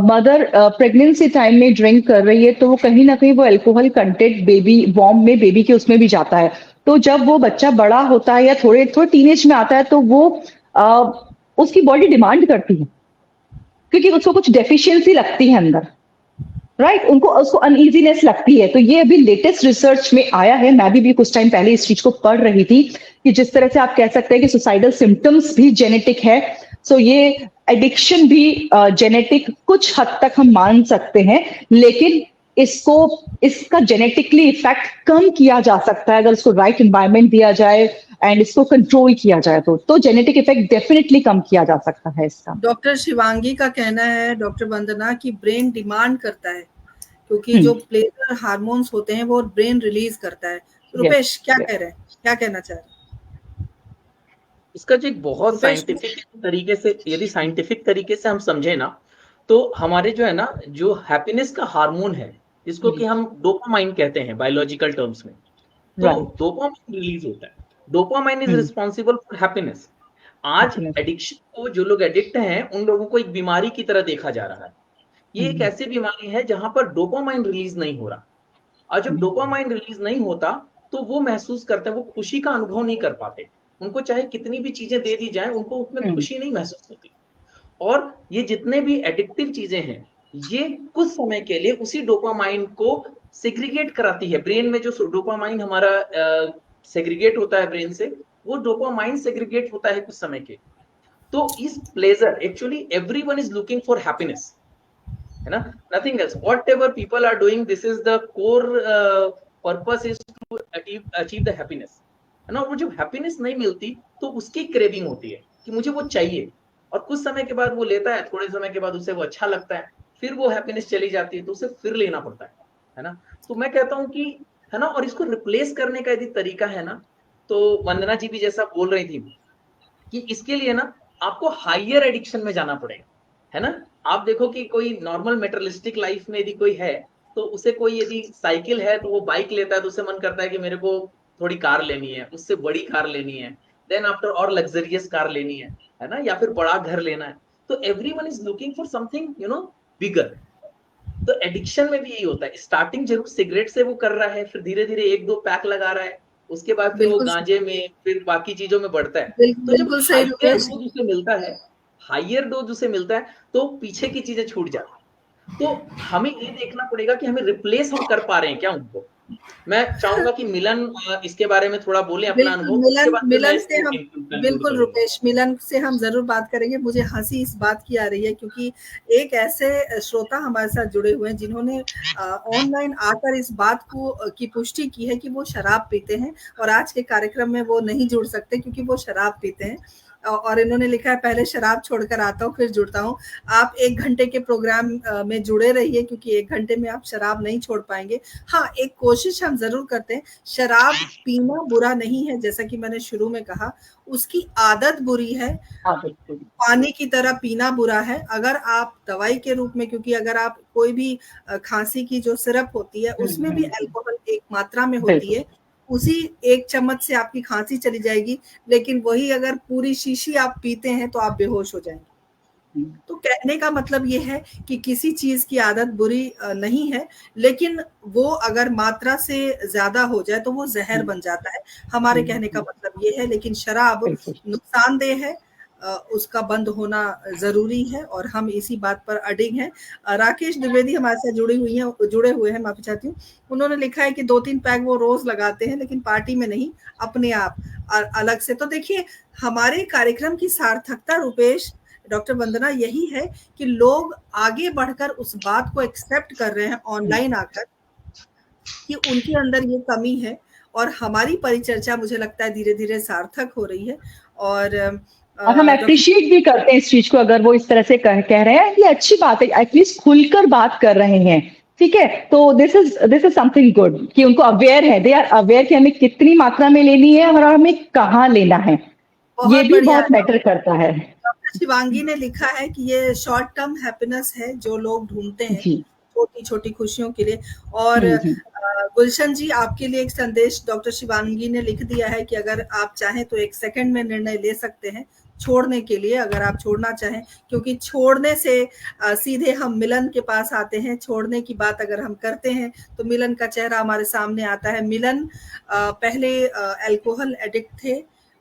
मदर प्रेगनेंसी टाइम में ड्रिंक कर रही है तो वो कहीं ना कहीं वो अल्कोहल कंटेंट बेबी वॉर्म में बेबी के उसमें भी जाता है। तो जब वो बच्चा बड़ा होता है या थोड़े थोड़े टीनेज में आता है तो वो अ, उसकी बॉडी डिमांड करती है क्योंकि उसको कुछ डेफिशिएंसी लगती है अंदर, राइट उनको उसको अनईजीनेस लगती है। तो ये अभी लेटेस्ट रिसर्च में आया है, मैं भी कुछ टाइम पहले इस चीज को पढ़ रही थी कि जिस तरह से आप कह सकते हैं कि सुसाइडल सिम्टम्स भी जेनेटिक है, सो ये एडिक्शन भी जेनेटिक कुछ हद तक हम मान सकते हैं, लेकिन इसको इसका जेनेटिकली इफेक्ट कम किया जा सकता है अगर इसको राइट एनवायरनमेंट दिया जाए एंड इसको कंट्रोल किया जाए तो जेनेटिक इफेक्ट डेफिनेटली कम किया जा सकता है इसका। डॉक्टर शिवांगी का कहना है, डॉक्टर वंदना, कि ब्रेन डिमांड करता है क्योंकि जो हम्म, प्लेजर हार्मोन्स होते हैं वो ब्रेन रिलीज करता है। यस, रुपेश क्या कह रहे हैं, क्या कहना चाह रहे हैं? इसका जो एक बहुत रुपेश, साइंटिफिक तरीके से, यदि साइंटिफिक तरीके से हम समझे ना, तो हमारे जो है ना, जो हैप्पीनेस का हार्मोन है, जिसको कि हम डोपामाइन कहते हैं बायोलॉजिकल टर्म्स में, तो राइट, डोपामाइन रिलीज होता है। Dopamine is responsible for happiness. आज एडिक्शन को, जो लोग एडिक्ट हैं, उन लोगों को एक बीमारी की तरह देखा जा रहा है। ये एक ऐसी बीमारी है जहां पर डोपामाइन रिलीज नहीं हो रहा, और जब डोपामाइन रिलीज नहीं होता तो वो महसूस करते हैं, वो खुशी का अनुभव नहीं कर पाते। उनको चाहे कितनी भी चीजें दे दी जाए, उनको उसमें खुशी नहीं महसूस होती। और ये जितने भी एडिक्टिव चीजें हैं, ये कुछ समय के लिए उसी डोपामाइन को सेग्रीगेट कराती है। ब्रेन में जो डोपामाइन हमारा सेग्रीगेट होता है ब्रेन से, वो डोपामाइन सेग्रीगेट होता है कुछ समय के। तो इस pleasure, actually everyone is looking for happiness, है ना, nothing else. Whatever people are doing, this is the core purpose is to achieve the happiness, है ना। वो जब हैप्पीनेस नहीं मिलती तो उसकी क्रेविंग होती है कि मुझे वो चाहिए, और कुछ समय के बाद वो लेता है, थोड़े समय के बाद उसे वो अच्छा लगता है, फिर वो हैप्पीनेस चली जाती है तो उसे फिर लेना पड़ता है ना। तो मैं कहता हूँ कि, है ना, और इसको रिप्लेस करने का यदि तरीका है ना, तो वंदना जी भी जैसा बोल रही थी कि इसके लिए ना आपको हायर एडिक्शन में जाना पड़ेगा, है ना। आप देखो कि कोई नॉर्मल मेटेरियलिस्टिक लाइफ में यदि कोई है, तो उसे कोई यदि साइकिल है तो वो बाइक लेता है, तो उसे मन करता है कि मेरे को थोड़ी कार लेनी है, उससे बड़ी कार लेनी है, देन आफ्टर और लग्जरियस कार लेनी है ना, या फिर बड़ा घर लेना है। तो everyone is looking for something, bigger. तो एडिक्शन में भी यही होता है, स्टार्टिंग जरूर सिगरेट से वो कर रहा है, फिर धीरे धीरे एक दो पैक लगा रहा है, उसके बाद फिर वो बिल्कुल गांजे में, फिर बाकी चीजों में बढ़ता है। तो जब बिल्कुल सही हाइयर रुपेश। डोज उसे मिलता है, हाइयर डोज उसे मिलता है, तो पीछे की चीजें छूट जाती है। तो हमें ये देखना पड़ेगा कि हमें रिप्लेस हम कर पा रहे हैं क्या उनको। मैं चाहूंगा कि मिलन इसके बारे में थोड़ा बोले अपना बिल्कुल, अनुभव, उसके मिलन बाद फिर मैं मिलन से इसको हम कंक्लूड बिल्कुल करूंगा। रुपेश, मिलन से हम ज़रूर बात करेंगे। मुझे हँसी इस बात की आ रही है क्योंकि एक ऐसे श्रोता हमारे साथ जुड़े हुए हैं जिन्होंने ऑनलाइन आकर इस बात को की पुष्टि की है कि वो शराब पीते हैं और आज के कार्यक्रम में वो नहीं जुड़ सकते क्योंकि वो शराब पीते हैं। और इन्होंने लिखा है, पहले शराब छोड़कर आता हूँ फिर जुड़ता हूँ। आप 1 घंटे के प्रोग्राम में जुड़े रहिए क्योंकि 1 घंटे में आप शराब नहीं छोड़ पाएँगे। हाँ, एक कोशिश हम ज़रूर करते हैं। शराब पीना बुरा नहीं है, जैसा कि मैंने शुरू में कहा, उसकी आदत बुरी है। हाँ बिल्कुल। पानी की तरह पीना बुरा है। अगर आप दवाई के रूप में, क्योंकि अगर आप कोई भी खाँसी की जो सिरप होती है, उसमें भी अल्कोहल एक मात्रा में होती बिल्कुल। है। उसी 1 चम्मच से आपकी खाँसी चली जाएगी, लेकिन वही अगर पूरी शीशी आप पीते हैं, तो आप बेहोश हो जाएँगे। तो कहने का मतलब ये है कि किसी चीज़ की आदत बुरी नहीं है, लेकिन वो अगर मात्रा से ज़्यादा हो जाए तो वो ज़हर बन जाता है। हमारे कहने का मतलब ये है, लेकिन शराब बिल्कुल। नुकसानदेह है, उसका बंद होना ज़रूरी है और हम इसी बात पर अडिग हैं। राकेश द्विवेदी हमारे साथ जुड़े हुए हैं, माफ़ी चाहती हूँ। उन्होंने लिखा है कि 2-3 पैक वो रोज़ लगाते हैं, लेकिन पार्टी में नहीं, अपने आप अलग से। तो देखिए, हमारे कार्यक्रम की सार्थकता रुपेश, डॉक्टर वंदना, यही है कि लोग आगे बढ़कर उस बात को एक्सेप्ट कर रहे हैं ऑनलाइन आकर कि उनके अंदर ये कमी है, और हमारी परिचर्चा मुझे लगता है धीरे-धीरे सार्थक हो रही है। और और हम डॉक्टर एप्रिशिएट भी करते हैं इस चीज को, अगर वो इस तरह से कह रहे हैं, ये अच्छी बात है, एटलीस्ट खुलकर बात कर रहे हैं, ठीक है। तो दिस इज समथिंग गुड कि उनको अवेयर है, दे आर अवेयर कि हमें कितनी मात्रा में लेनी है और हमें कहाँ लेना है, ये बहुत भी बढ़िया। बहुत मैटर करता है। डॉक्टर शिवांगी ने लिखा है कि ये शॉर्ट टर्म हैप्पीनेस है जो लोग ढूंढते हैं जी छोटी छोटी खुशियों के लिए। और गुलशन जी, आपके लिए एक संदेश डॉक्टर शिवांगी ने लिख दिया है कि अगर आप चाहें तो 1 सेकंड में निर्णय ले सकते हैं छोड़ने के लिए, अगर आप छोड़ना चाहें, क्योंकि छोड़ने से सीधे हम मिलन के पास आते हैं। छोड़ने की बात अगर हम करते हैं तो मिलन का चेहरा हमारे सामने आता है। मिलन पहले अल्कोहल एडिक्ट थे,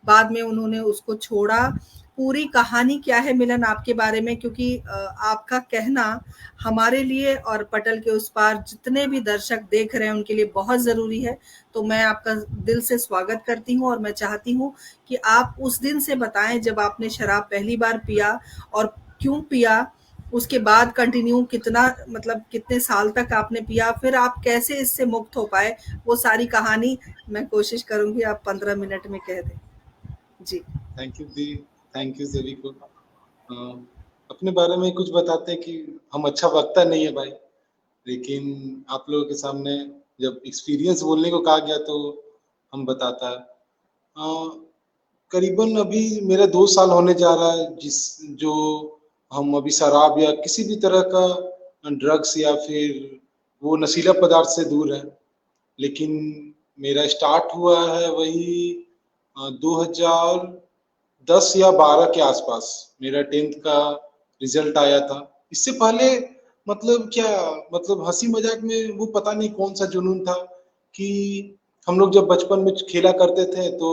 बाद में उन्होंने उसको छोड़ा। पूरी कहानी क्या है मिलन आपके बारे में, क्योंकि आपका कहना हमारे लिए और पटल के उस पार जितने भी दर्शक देख रहे हैं उनके लिए बहुत ज़रूरी है। तो मैं आपका दिल से स्वागत करती हूँ और मैं चाहती हूँ कि आप उस दिन से बताएं जब आपने शराब पहली बार पिया और क्यों पिया, उसके बाद कंटिन्यू कितना, मतलब कितने साल तक आपने पिया, फिर आप कैसे इससे मुक्त हो पाए, वो सारी कहानी मैं कोशिश करूंगी आप 15 मिनट में कह दें। जी थैंक यू दी, थैंक यू सभी को। अपने बारे में कुछ बताते हैं कि हम अच्छा वक्ता नहीं है भाई, लेकिन आप लोगों के सामने जब एक्सपीरियंस बोलने को कहा गया तो हम बताता है। करीबन अभी मेरा 2 साल होने जा रहा है जो हम अभी शराब या किसी भी तरह का ड्रग्स या फिर वो नशीला पदार्थ से दूर है। लेकिन मेरा स्टार्ट हुआ है वही 2010 या 12 के आसपास मेरा 10th का रिजल्ट आया था। इससे पहले मतलब हंसी मजाक में वो पता नहीं कौन सा जुनून था कि हम लोग जब बचपन में खेला करते थे तो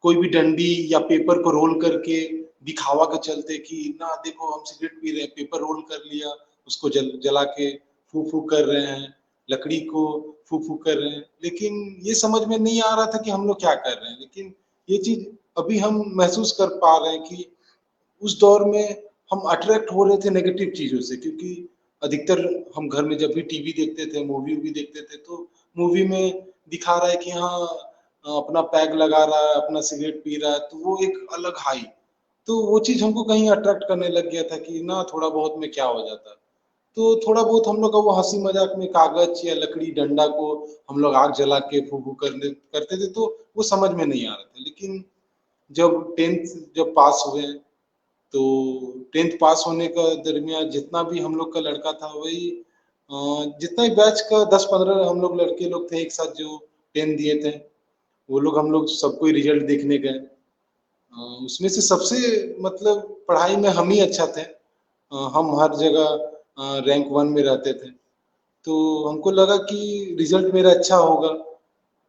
कोई भी डंडी या पेपर को रोल करके दिखावा के चलते कि ना देखो हम सिगरेट पी रहे हैं, पेपर रोल कर लिया, उसको जला के फू फू कर रहे हैं, लकड़ी को फू फू कर रहे हैं। लेकिन ये समझ में नहीं आ रहा था कि हम लोग क्या कर रहे हैं। लेकिन ये चीज अभी हम महसूस कर पा रहे हैं कि उस दौर में हम अट्रैक्ट हो रहे थे नेगेटिव चीजों से, क्योंकि अधिकतर हम घर में जब भी टीवी देखते थे, मूवी भी देखते थे, तो मूवी में दिखा रहा है कि हाँ अपना पैग लगा रहा है, अपना सिगरेट पी रहा है, तो वो एक अलग हाई, तो वो चीज हमको कहीं अट्रैक्ट करने लग गया था कि ना थोड़ा बहुत में क्या हो जाता। तो थोड़ा बहुत हम लोग का वो हंसी मजाक में कागज या लकड़ी डंडा को हम लोग आग जला के फू फू करते थे, तो वो समझ में नहीं आ रहा था। लेकिन जब 10th जब पास हुए तो 10th पास होने का दरमियान जितना भी हम लोग का लड़का था वही जितना भी बैच का 10-15 हम लोग लड़के लोग थे एक साथ जो 10 दिए थे, वो लोग हम लोग सबको रिजल्ट देखने गए। उसमें से सबसे मतलब पढ़ाई में हम ही अच्छा थे। हम हर जगह रैंक 1 में रहते थे, तो हमको लगा कि रिजल्ट मेरा अच्छा होगा।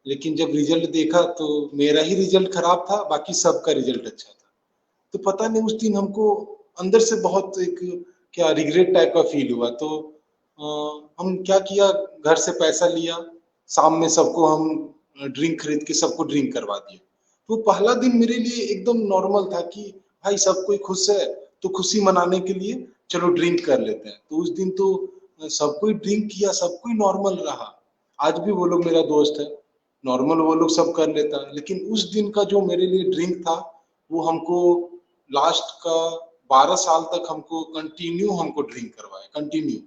लेकिन जब रिजल्ट देखा तो मेरा ही रिजल्ट खराब था, बाकी सबका रिजल्ट अच्छा था। तो पता नहीं उस दिन हमको अंदर से बहुत एक क्या रिग्रेट टाइप का फील हुआ। तो हम क्या किया, घर से पैसा लिया, शाम में सबको हम ड्रिंक खरीद के सबको ड्रिंक करवा दिया। तो पहला दिन मेरे लिए एकदम नॉर्मल था कि भाई सब कोई खुश है तो खुशी मनाने के लिए चलो ड्रिंक कर लेते हैं। तो उस दिन तो सब कोई ड्रिंक किया, सब कोई नॉर्मल रहा। आज भी वो लोग मेरा दोस्त है, नॉर्मल वो लोग सब कर लेता है। लेकिन उस दिन का जो मेरे लिए ड्रिंक था वो हमको लास्ट का 12 साल तक हमको कंटिन्यू हमको ड्रिंक करवाया, कंटिन्यू।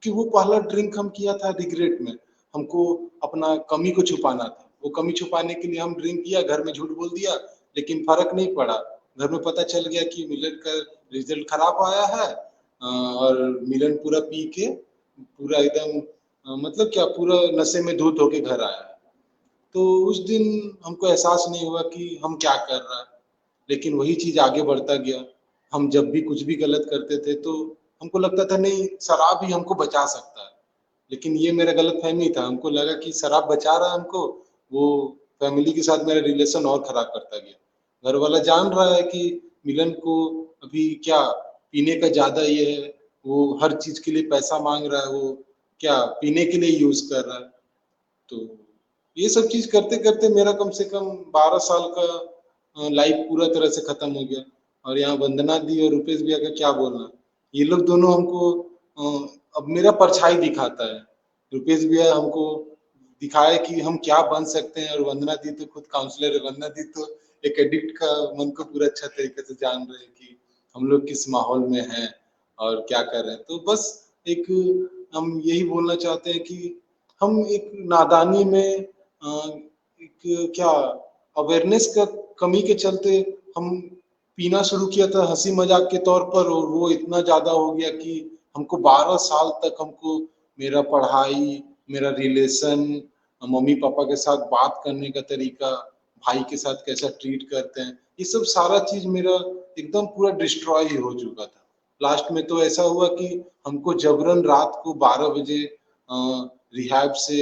क्योंकि वो पहला ड्रिंक हम किया था रिग्रेट में, हमको अपना कमी को छुपाना था। वो कमी छुपाने के लिए हम ड्रिंक किया, घर में झूठ बोल दिया, लेकिन फर्क नहीं पड़ा। घर में पता चल गया कि मिलन का रिजल्ट खराब आया है और मिलन पूरा पी के पूरा एकदम मतलब क्या पूरा नशे में धुत होके घर आया। तो उस दिन हमको एहसास नहीं हुआ कि हम क्या कर रहा है। लेकिन वही चीज आगे बढ़ता गया। हम जब भी कुछ भी गलत करते थे तो हमको लगता था नहीं शराब ही हमको बचा सकता है। लेकिन ये मेरा गलतफहमी था, हमको लगा कि शराब बचा रहा है हमको, वो फैमिली के साथ मेरा रिलेशन और खराब करता गया। घर वाला जान रहा है कि मिलन को अभी क्या पीने का ज्यादा ये है, वो हर चीज के लिए पैसा मांग रहा है, वो क्या पीने के लिए यूज कर रहा है। तो ये सब चीज करते करते मेरा कम से कम 12 साल का लाइफ पूरा तरह से खत्म हो गया। और यहाँ वंदना दी और रुपेश भैया का क्या बोलना, ये लोग दोनों हमको अब मेरा परछाई दिखाता है। रुपेश भैया हमको दिखाया कि हम क्या बन सकते हैं, और वंदना दी तो खुद काउंसलर है। वंदना दी तो एक एडिक्ट का मन को पूरा अच्छा तरीके से जान रहे हैं कि हम लोग किस माहौल में हैं और क्या कर रहे हैं। तो बस एक हम यही बोलना चाहते हैं कि हम एक नादानी में एक क्या अवेयरनेस का कमी के चलते हम पीना शुरू किया था हंसी मजाक के तौर पर, और वो इतना ज्यादा हो गया कि हमको 12 साल तक हमको मेरा पढ़ाई, मेरा रिलेशन, मम्मी पापा के साथ बात करने का तरीका, भाई के साथ कैसा ट्रीट करते हैं, ये सब सारा चीज मेरा एकदम पूरा डिस्ट्रॉय ही हो चुका था। लास्ट में तो ऐसा हुआ कि हमको जबरन रात को 12 बजे रिहैब से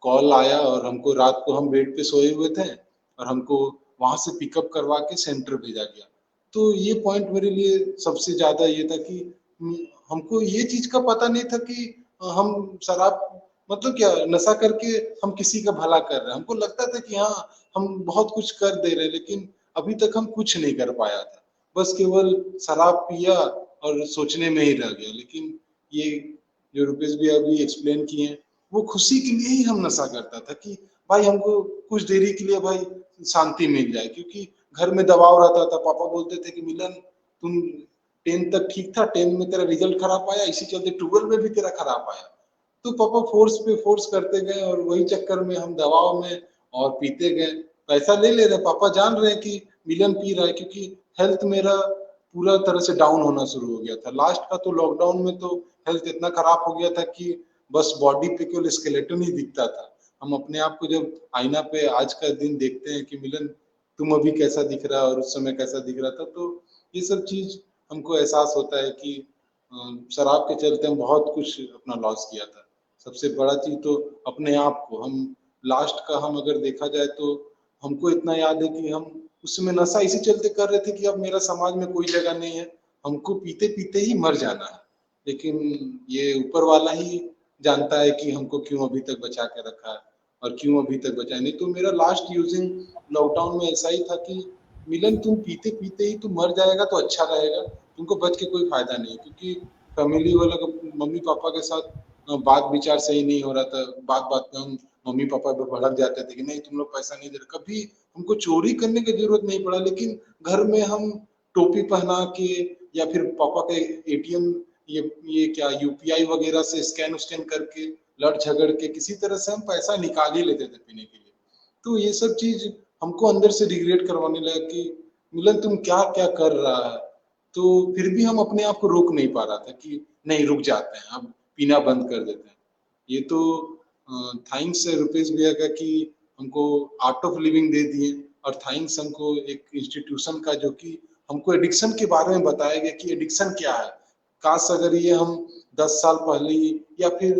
कॉल आया, और हमको रात को हम बेड पे सोए हुए थे और हमको वहां से पिकअप करवा के सेंटर भेजा गया। तो ये पॉइंट मेरे लिए सबसे ज्यादा ये था कि हमको ये चीज का पता नहीं था कि हम शराब मतलब क्या नशा करके हम किसी का भला कर रहे हैं। हमको लगता था कि हाँ हम बहुत कुछ कर दे रहे हैं, लेकिन अभी तक हम कुछ नहीं कर पाया था, बस केवल शराब पिया और सोचने में ही रह गया। लेकिन ये जो रुपेश भी अभी एक्सप्लेन किए हैं, वो खुशी के लिए ही हम नशा करता था कि भाई हमको कुछ देरी के लिए भाई शांति मिल जाए, क्योंकि घर में दबाव रहता था। पापा बोलते थे कि मिलन तुम 10 तक ठीक था, 10 में तेरा रिजल्ट खराब आया, इसी चलते 12 में भी तेरा खराब आया। तो पापा फोर्स पे फोर्स करते गए, और वही चक्कर में हम दबाव में और पीते गए। पैसा ले ले रहे, पापा जान रहे हैं कि मिलन पी रहा है, क्योंकि हेल्थ मेरा पूरा तरह से डाउन होना शुरू हो गया था। लास्ट का तो लॉकडाउन में तो हेल्थ इतना खराब हो गया था कि बस बॉडी पे केवल स्केलेटन ही दिखता था। हम अपने आप को जब आईना पे आज का दिन देखते हैं कि मिलन तुम अभी कैसा दिख रहा है और उस समय कैसा दिख रहा था, तो ये सब चीज हमको एहसास होता है कि शराब के चलते हम बहुत कुछ अपना लॉस किया था। सबसे बड़ा चीज तो अपने आप को हम लास्ट का हम अगर देखा जाए तो हमको इतना याद है कि हम उस समय नशा इसी चलते कर रहे थे कि अब मेरा समाज में कोई जगह नहीं है, हमको पीते पीते ही मर जाना है। लेकिन ये ऊपर वाला ही जानता है कि हमको क्यों अभी तक बचा के रखा है और क्यों अभी तक बचा नहीं। तो मेरा लास्ट यूजिंग लॉकडाउन में ऐसा ही था कि मिलन तुम पीते पीते ही तुम मर जाएगा तो अच्छा रहेगा, तुमको बच के कोई फायदा नहीं है। क्योंकि फैमिली वाला मम्मी पापा के साथ बात विचार सही नहीं हो रहा था। बात बात में हम मम्मी पापा पे भड़क जाते थे कि नहीं तुम लोग पैसा नहीं दे रहे। कभी हमको चोरी करने की जरूरत नहीं पड़ा, लेकिन घर में हम टोपी पहना के या फिर पापा के एटीएम ये क्या यूपीआई वगैरह से स्कैन उसकैन करके लड़ झगड़ के किसी तरह से हम पैसा निकाल ही लेते थे पीने के लिए। तो ये सब चीज हमको अंदर से रिग्रेट करवाने लगा कि मिलन तुम क्या क्या कर रहा है। तो फिर भी हम अपने आप को रोक नहीं पा रहा था कि नहीं रुक जाते हैं, अब पीना बंद कर देते हैं। ये तो थैंक्स है रुपेश भैया का कि हमको आर्ट ऑफ लिविंग दे दिए, और थैंक्स हमको एक इंस्टीट्यूशन का जो कि हमको एडिक्शन के बारे में बताया गया कि एडिक्शन क्या है। काश अगर ये हम 10 साल पहले या फिर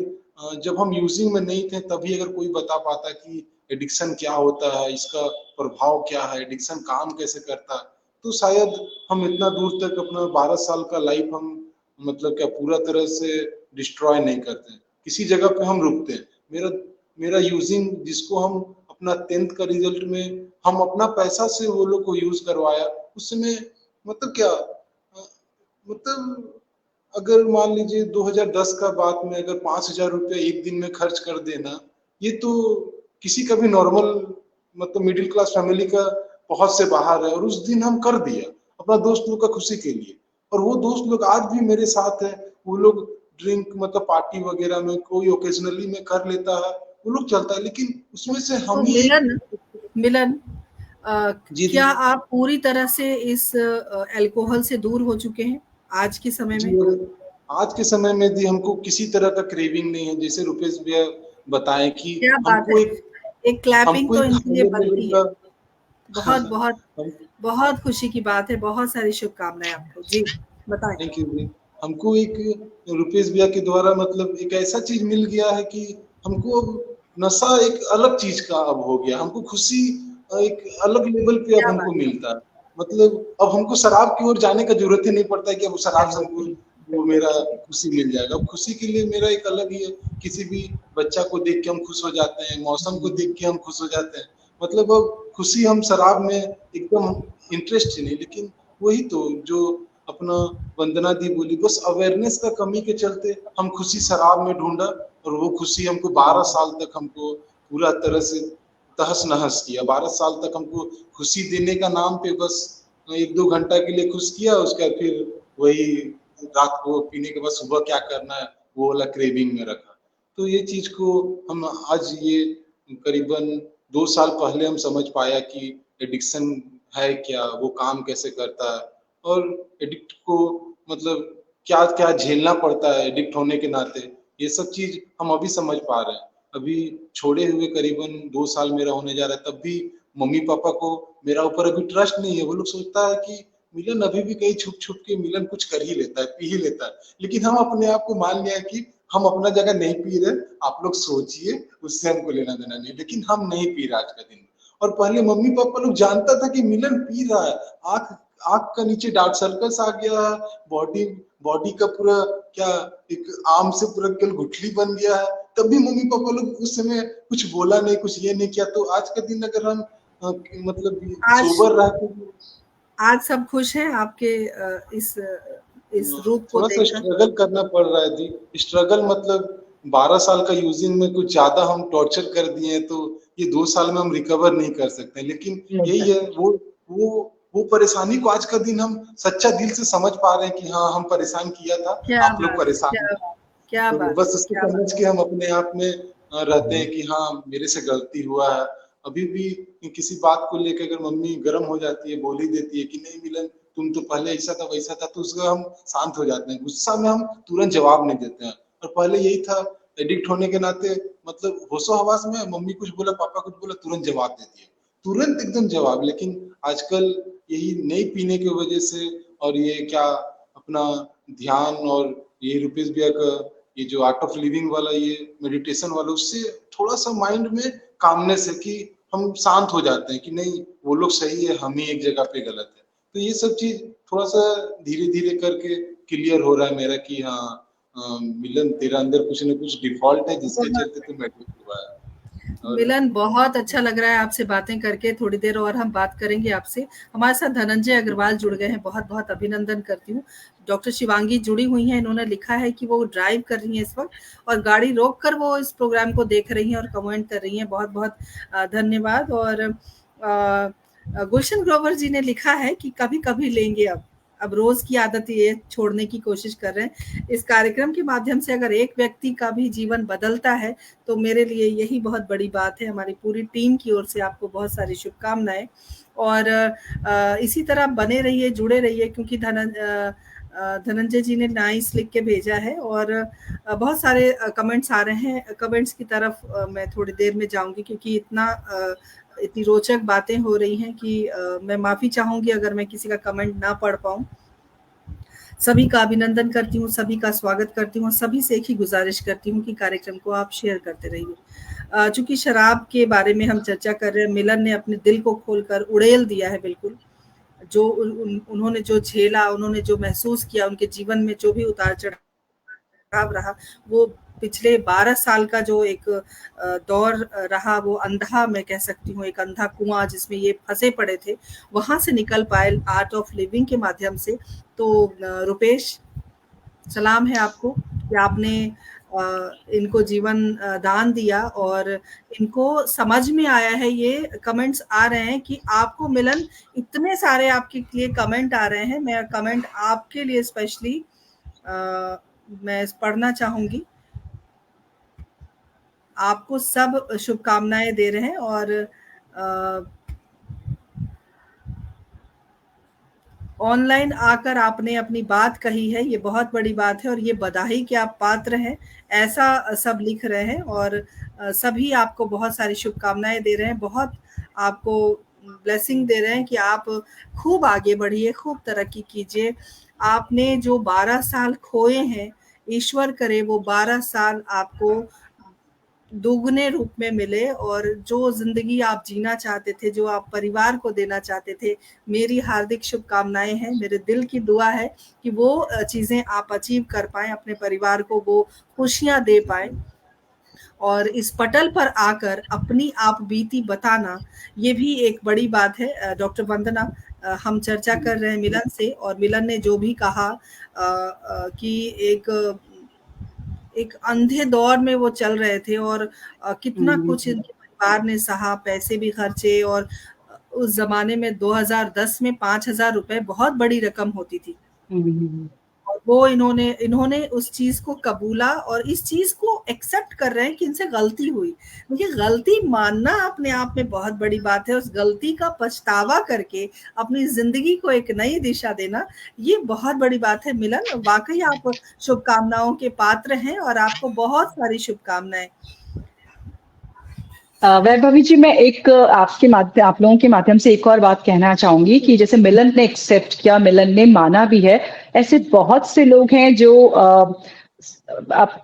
जब हम यूजिंग में नहीं थे तभी अगर कोई बता पाता कि एडिक्शन क्या होता है, इसका प्रभाव क्या है, एडिक्शन काम कैसे करता है, तो शायद हम इतना दूर तक अपना 12 साल का लाइफ हम मतलब क्या पूरा तरह से डिस्ट्रॉय नहीं करते, किसी जगह पे हम रुकते हैं। मेरा यूजिंग जिसको हम अपना 10th का रिजल्ट में हम अपना पैसा से वो लोग को यूज करवाया, उस समय मतलब क्या मतलब अगर मान लीजिए 2010 का बात में अगर 5,000 रुपया एक दिन में खर्च कर देना, ये तो किसी का भी नॉर्मल मतलब मिडिल क्लास फैमिली का पहुंच से बाहर है। और उस दिन हम कर दिया अपना दोस्त लोग का खुशी के लिए, और वो दोस्त लोग आज भी मेरे साथ है। वो लोग ड्रिंक मतलब पार्टी वगैरह में कोई ओकेजनली में कर लेता है, वो लोग चलता है, लेकिन उसमें से हम तो मिलन क्या आप पूरी तरह से इस अल्कोहल से दूर हो चुके हैं आज के समय में? आज के समय में भी हमको किसी तरह का क्रेविंग नहीं है। जैसे रुपेश भैया बताएं कि हमको एक क्लैपिंग तो इनके लिए बनती है। बहुत बहुत बहुत खुशी की बात है, बहुत सारी शुभकामनाएं आपको। जी बताएं। Thank you. हमको एक रुपेश भैया के द्वारा मतलब एक ऐसा चीज मिल गया है कि हमको अब नशा एक अलग चीज का अब हो गया, हमको खुशी एक अलग लेवल पे अब हमको मिलता है। मतलब अब हमको शराब की ओर जाने का जरूरत ही नहीं पड़ता है कि अब शराब से वो मेरा खुशी मिल जाएगा। अब खुशी के लिए मेरा एक अलग ही है, किसी भी बच्चा को देख के हम खुश हो जाते हैं, मौसम को देख के हम खुश हो जाते हैं। मतलब अब खुशी हम शराब में एकदम इंटरेस्ट ही नहीं, लेकिन वही तो जो अपना वंदना दी बोली, बस अवेयरनेस का कमी के चलते हम खुशी शराब में ढूंढा, और वो खुशी हमको 12 साल तक हमको पूरा तरह से तहस नहस किया। 12 साल तक हमको खुशी देने का नाम पे बस 1-2 घंटा के लिए खुश किया, उसके बाद फिर वही रात को पीने के बाद सुबह क्या करना है वो वाला क्रेविंग में रखा। तो ये चीज को हम आज ये करीबन 2 साल पहले हम समझ पाया कि एडिक्शन है क्या, वो काम कैसे करता है, और एडिक्ट को मतलब क्या क्या झेलना पड़ता है एडिक्ट होने के नाते, ये सब चीज हम अभी समझ पा रहे हैं। अभी छोड़े हुए करीबन 2 साल मेरा होने जा रहा है, तब भी मम्मी पापा को मेरा ऊपर अभी ट्रस्ट नहीं है। वो लोग सोचता है कि मिलन अभी भी कहीं छुप छुप के मिलन कुछ कर ही लेता है, पी ही लेता है, लेकिन हम अपने आप को मान लिया कि हम अपना जगह नहीं पी रहे, आप लोग सोचिए, उससे हमको लेना देना नहीं, लेकिन हम नहीं पी रहे आज का दिन। और पहले मम्मी पापा लोग जानता था कि मिलन पी रहा है, आंख आंख का नीचे डार्क सर्कल्स आ गया है, बॉडी बॉडी का पूरा क्या एक आम से पूरा केवल गुठली बन गया है, तब भी मम्मी पापा लोग उस समय कुछ बोला नहीं, कुछ ये नहीं किया। तो आज का दिन अगर हम मतलब सोबर रहते, आज सब खुश हैं आपके इस रूप को थोड़ा सा स्ट्रगल करना पड़ रहा है दी। स्ट्रगल मतलब 12 साल का यूजिंग में कुछ ज्यादा हम टॉर्चर कर दिए हैं, तो ये 2 साल में हम रिकवर नहीं कर सकते, लेकिन यही है वो परेशानी को आज का दिन हम सच्चा दिल से समझ पा रहे हैं कि हाँ हम परेशान किया था, आप लोग परेशान, क्या तो बात, बस उसको समझ के हम अपने आप में रहते हैं कि हाँ मेरे से गलती हुआ है। अभी भी किसी बात को लेकर अगर मम्मी गर्म हो जाती है, बोल ही देती है कि नहीं मिलन तुम तो पहले ऐसा था वैसा था, तो उसका हम शांत हो जाते हैं, गुस्सा में हम तुरंत जवाब नहीं देते हैं। और पहले यही था, एडिक्ट होने के नाते मतलब होशो हवास में मम्मी कुछ बोला पापा कुछ बोला तुरंत जवाब दे दिए, तुरंत एकदम जवाब। लेकिन आजकल यही नहीं पीने की वजह से और ये क्या अपना ध्यान और ये रुपेश भैया का ये जो आर्ट ऑफ लिविंग वाला ये मेडिटेशन वाला, उससे थोड़ा सा माइंड में कामनेस है कि हम शांत हो जाते हैं कि नहीं वो लोग सही है, हम ही एक जगह पे गलत है। तो ये सब चीज थोड़ा सा धीरे धीरे करके क्लियर हो रहा है मेरा कि हाँ मिलन तेरा अंदर कुछ न कुछ डिफॉल्ट है जिसके चलते तुम एडिक्ट हुआ है। मिलन बहुत अच्छा लग रहा है आपसे बातें करके, थोड़ी देर और हम बात करेंगे आपसे। हमारे साथ धनंजय अग्रवाल जुड़ गए हैं, बहुत बहुत अभिनंदन करती हूँ। डॉक्टर शिवांगी जुड़ी हुई हैं, इन्होंने लिखा है कि वो ड्राइव कर रही हैं इस वक्त और गाड़ी रोक कर वो इस प्रोग्राम को देख रही हैं और कमेंट कर रही हैं, बहुत बहुत धन्यवाद। और गुलशन ग्रोवर जी ने लिखा है कि कभी कभी लेंगे, अब रोज की आदत ये छोड़ने की कोशिश कर रहे हैं। इस कार्यक्रम के माध्यम से अगर एक व्यक्ति का भी जीवन बदलता है तो मेरे लिए यही बहुत बड़ी बात है। हमारी पूरी टीम की ओर से आपको बहुत सारी शुभकामनाएं, और इसी तरह बने रहिए, जुड़े रहिए, क्योंकि धनंजय जी ने नाइस लिख के भेजा है और बहुत सारे कमेंट्स आ रहे हैं। कमेंट्स की तरफ मैं थोड़ी देर में जाऊंगी क्योंकि इतनी रोचक बातें हो रही हैं कि मैं माफी चाहूंगी अगर मैं किसी का कमेंट ना पढ़ पाऊं। सभी का अभिनंदन करती हूँ, सभी का स्वागत करती हूँ, सभी से एक ही गुजारिश करती हूँ कि कार्यक्रम को आप शेयर करते रहिए। चूंकि शराब के बारे में हम चर्चा कर रहे हैं, मिलन ने अपने दिल को खोलकर उड़ेल दिया है बिल्कुल। जो उन्होंने जो झेला, उन्होंने जो महसूस किया, उनके जीवन में जो भी उतार चढ़ाव रहा, वो पिछले 12 साल का जो एक दौर रहा, वो अंधा, मैं कह सकती हूँ एक अंधा कुआं जिसमें ये फंसे पड़े थे, वहां से निकल पाए आर्ट ऑफ लिविंग के माध्यम से। तो रुपेश, सलाम है आपको कि आपने इनको जीवन दान दिया और इनको समझ में आया है। ये कमेंट्स आ रहे हैं कि आपको मिलन, इतने सारे आपके लिए कमेंट आ रहे हैं, मैं कमेंट आपके लिए स्पेशली मैं पढ़ना चाहूंगी। आपको सब शुभकामनाएं दे रहे हैं और ऑनलाइन आकर आपने अपनी बात कही है, ये बहुत बड़ी बात है और ये बधाई के आप पात्र हैं, ऐसा सब लिख रहे हैं। और सभी आपको बहुत सारी शुभकामनाएं दे रहे हैं, बहुत आपको ब्लेसिंग दे रहे हैं कि आप खूब आगे बढ़िए, खूब तरक्की कीजिए। आपने जो 12 साल खोए हैं, ईश्वर करे वो 12 साल आपको दोगुने रूप में मिले और जो जिंदगी आप जीना चाहते थे, जो आप परिवार को देना चाहते थे, मेरी हार्दिक शुभकामनाएं हैं, मेरे दिल की दुआ है कि वो चीजें आप अचीव कर पाएं, अपने परिवार को वो खुशियां दे पाएं। और इस पटल पर आकर अपनी आप बीती बताना, ये भी एक बड़ी बात है। डॉक्टर वंदना, हम चर्चा कर रहे हैं मिलन से, और मिलन ने जो भी कहा कि एक अंधे दौर में वो चल रहे थे, और कितना कुछ इनके परिवार ने सहा, पैसे भी खर्चे, और उस जमाने में 2010 में 5,000 रुपए बहुत बड़ी रकम होती थी। और वो इन्होंने उस चीज को कबूला और इस चीज को एक्सेप्ट कर रहे हैं कि इनसे गलती हुई, क्योंकि गलती मानना अपने आप में बहुत बड़ी बात है। उस गलती का पछतावा करके अपनी जिंदगी को एक नई दिशा देना, ये बहुत बड़ी बात है। मिलन, वाकई आप शुभकामनाओं के पात्र हैं और आपको बहुत सारी शुभकामनाएं। वैभवी जी, मैं एक आप लोगों के माध्यम से एक और बात कहना चाहूंगी कि जैसे मिलन ने एक्सेप्ट किया, मिलन ने माना भी है, ऐसे बहुत से लोग हैं जो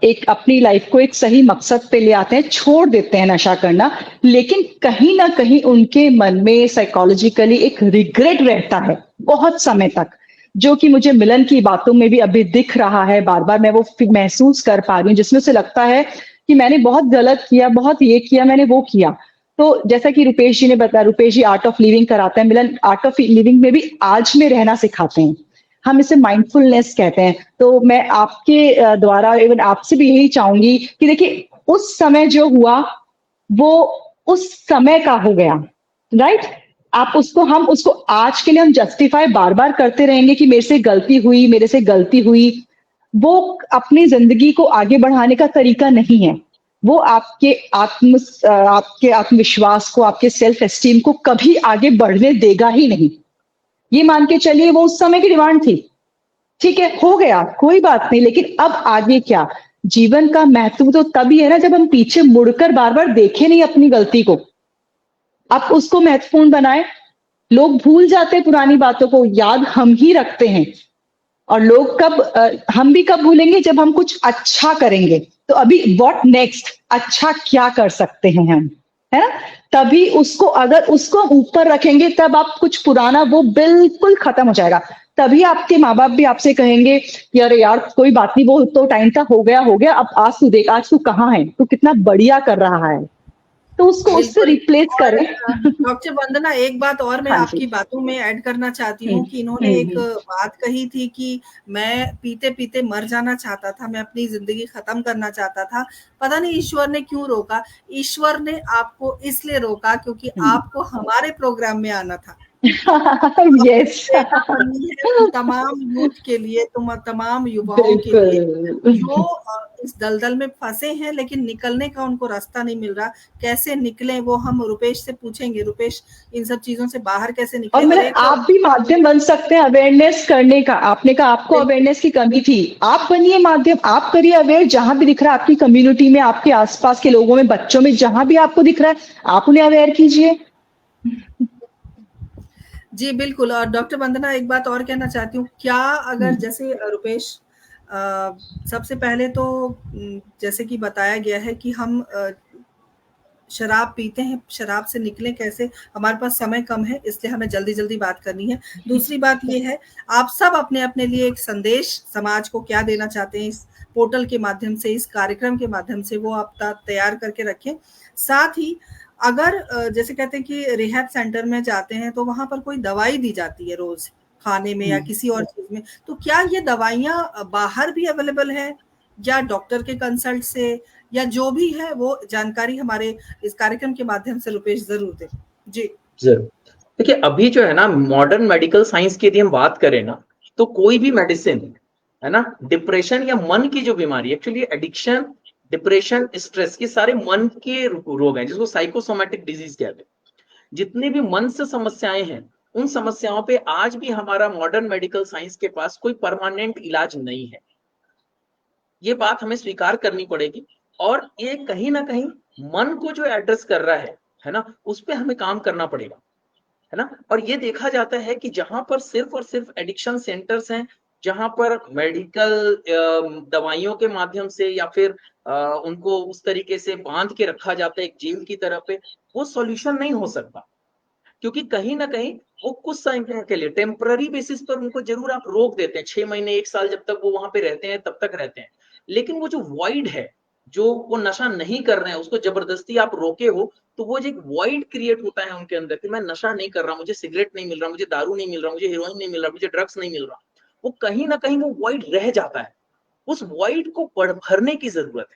एक अपनी लाइफ को एक सही मकसद पे ले आते हैं, छोड़ देते हैं नशा करना, लेकिन कहीं ना कहीं उनके मन में साइकोलॉजिकली एक रिग्रेट रहता है बहुत समय तक, जो कि मुझे मिलन की बातों में भी अभी दिख रहा है। बार बार मैं वो महसूस कर पा रही हूँ, जिसमें से लगता है कि मैंने बहुत गलत किया, बहुत ये किया, मैंने वो किया। तो जैसा कि रुपेश जी ने बताया, रुपेश जी आर्ट ऑफ लिविंग कराते हैं, मिलन आर्ट ऑफ लिविंग में भी आज में रहना सिखाते हैं, हम इसे माइंडफुलनेस कहते हैं। तो मैं आपके द्वारा इवन आपसे भी यही चाहूंगी कि देखिए, उस समय जो हुआ वो उस समय का हो गया, राइट? हम उसको आज के लिए हम जस्टिफाई बार बार करते रहेंगे कि मेरे से गलती हुई, मेरे से गलती हुई। वो अपनी जिंदगी को आगे बढ़ाने का तरीका नहीं है। वो आपके आत्मविश्वास को, आपके सेल्फ एस्टीम को कभी आगे बढ़ने देगा ही नहीं। ये मान के चलिए वो उस समय की डिमांड थी, ठीक है, हो गया, कोई बात नहीं, लेकिन अब आगे क्या? जीवन का महत्व तो तभी है ना जब हम पीछे मुड़कर बार बार देखें नहीं अपनी गलती को, अब उसको महत्वपूर्ण बनाए। लोग भूल जाते हैं पुरानी बातों को, याद हम ही रखते हैं। और लोग हम भी कब भूलेंगे? जब हम कुछ अच्छा करेंगे। तो अभी व्हाट नेक्स्ट, अच्छा क्या कर सकते हैं हम, है ना? तभी अगर उसको ऊपर रखेंगे, तब आप कुछ पुराना वो बिल्कुल खत्म हो जाएगा। तभी आपके माँ बाप भी आपसे कहेंगे कि अरे यार कोई बात नहीं, वो तो टाइम था, हो गया, अब आज तू देख, आज तू कहाँ है, तू कितना बढ़िया कर रहा है, तो उसको उससे रिप्लेस करें। डॉक्टर वंदना, एक बात और मैं आपकी बातों में ऐड करना चाहती हूँ कि इन्होंने एक बात कही थी कि मैं पीते पीते मर जाना चाहता था, मैं अपनी जिंदगी खत्म करना चाहता था, पता नहीं ईश्वर ने क्यों रोका। ईश्वर ने आपको इसलिए रोका क्योंकि आपको हमारे प्रोग्राम में आना था। यस। तमाम यूथ के लिए, तमाम युवाओं के लिए जो इस दलदल में फंसे हैं लेकिन निकलने का उनको रास्ता नहीं मिल रहा, कैसे निकलें वो हम रुपेश से पूछेंगे। रुपेश, इन सब चीजों से बाहर कैसे निकले? और मतलब आप भी माध्यम बन सकते हैं अवेयरनेस करने का। आपने कहा आपको अवेयरनेस की कमी थी, आप बनिए माध्यम, आप करिए अवेयर। जहां भी दिख रहा है आपकी कम्युनिटी में, आपके आसपास के लोगों में, बच्चों में, जहां भी आपको दिख रहा है, आप उन्हें अवेयर कीजिए। जी बिल्कुल। और डॉक्टर वंदना, एक बात और कहना चाहती हूँ, क्या अगर जैसे रुपेश, सबसे पहले तो जैसे कि बताया गया है कि हम शराब पीते हैं, शराब से निकले कैसे, हमारे पास समय कम है इसलिए हमें जल्दी जल्दी बात करनी है। दूसरी बात ये है, आप सब अपने अपने लिए एक संदेश समाज को क्या देना चाहते हैं इस पोर्टल के माध्यम से, इस कार्यक्रम के माध्यम से, वो आप तैयार करके रखें। साथ ही अगर जैसे कहते हैं कि रिहैब सेंटर में जाते हैं तो वहां पर कोई दवाई दी जाती है रोज खाने में या किसी और चीज में, तो क्या ये दवाइयां बाहर भी अवेलेबल है या डॉक्टर के कंसल्ट से, या जो भी है वो जानकारी हमारे इस कार्यक्रम के माध्यम से रुपेश जरूर दे। जी जरूर। देखिए, अभी जो है ना मॉडर्न मेडिकल साइंस की यदि हम बात करें ना, तो कोई भी मेडिसिन है ना, डिप्रेशन या मन की जो बीमारी, एक्चुअली एडिक्शन, डिप्रेशन, स्ट्रेस, ये सारे मन के रोग हैं जिसको साइकोसोमैटिक डिजीज कहते हैं। जितनी भी मन से समस्याएं हैं, उन समस्याओं पे आज भी हमारा मॉडर्न मेडिकल साइंस के पास कोई परमानेंट इलाज नहीं है। ये बात हमें स्वीकार करनी पड़ेगी। और ये कहीं ना कहीं मन को जो एड्रेस कर रहा है ना, उस पे हमें काम करना पड़ेगा, है ना। और ये देखा जाता है कि जहां पर सिर्फ और सिर्फ एडिक्शन सेंटर्स हैं, जहां पर मेडिकल दवाइयों के माध्यम से या फिर उनको उस तरीके से बांध के रखा जाता है एक जेल की तरह पे, वो सॉल्यूशन नहीं हो सकता। क्योंकि कहीं ना कहीं वो कुछ समय के लिए टेम्पररी बेसिस पर उनको जरूर आप रोक देते हैं, 6 महीने 1 साल, जब तक वो वहां पे रहते हैं तब तक रहते हैं। लेकिन वो जो वॉइड है जो वो नशा नहीं कर रहे हैं उसको जबरदस्ती आप रोके हो, तो वो एक वॉइड क्रिएट होता है उनके अंदर कि मैं नशा नहीं कर रहा, मुझे सिगरेट नहीं मिल रहा, मुझे दारू नहीं मिल रहा, मुझे हेरोइन नहीं मिल रहा, मुझे ड्रग्स नहीं मिल रहा, वो कहीं ना कहीं वो वॉइड रह जाता है। उस वॉइड को भरने की जरूरत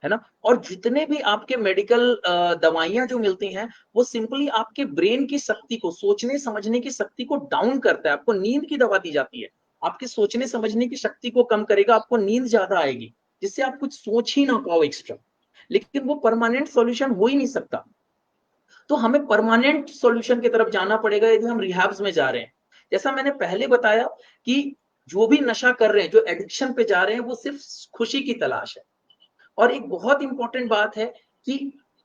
है ना। और जितने भी आपके मेडिकल दवाइयां जो मिलती हैं, वो सिंपली आपके ब्रेन की शक्ति को, सोचने समझने की शक्ति को डाउन करता है। आपको नींद की दवा दी जाती है, आपके सोचने समझने की शक्ति को कम करेगा, आपको नींद ज्यादा आएगी, जिससे आप कुछ सोच ही ना पाओ एक्स्ट्रा। लेकिन वो परमानेंट सॉल्यूशन हो ही नहीं सकता। तो हमें परमानेंट सॉल्यूशन की तरफ जाना पड़ेगा यदि हम रिहैब्स में जा रहे हैं। जैसा मैंने पहले बताया कि जो भी नशा कर रहे हैं, जो एडिक्शन पे जा रहे हैं, वो सिर्फ खुशी की तलाश है। और एक बहुत इंपॉर्टेंट बात है कि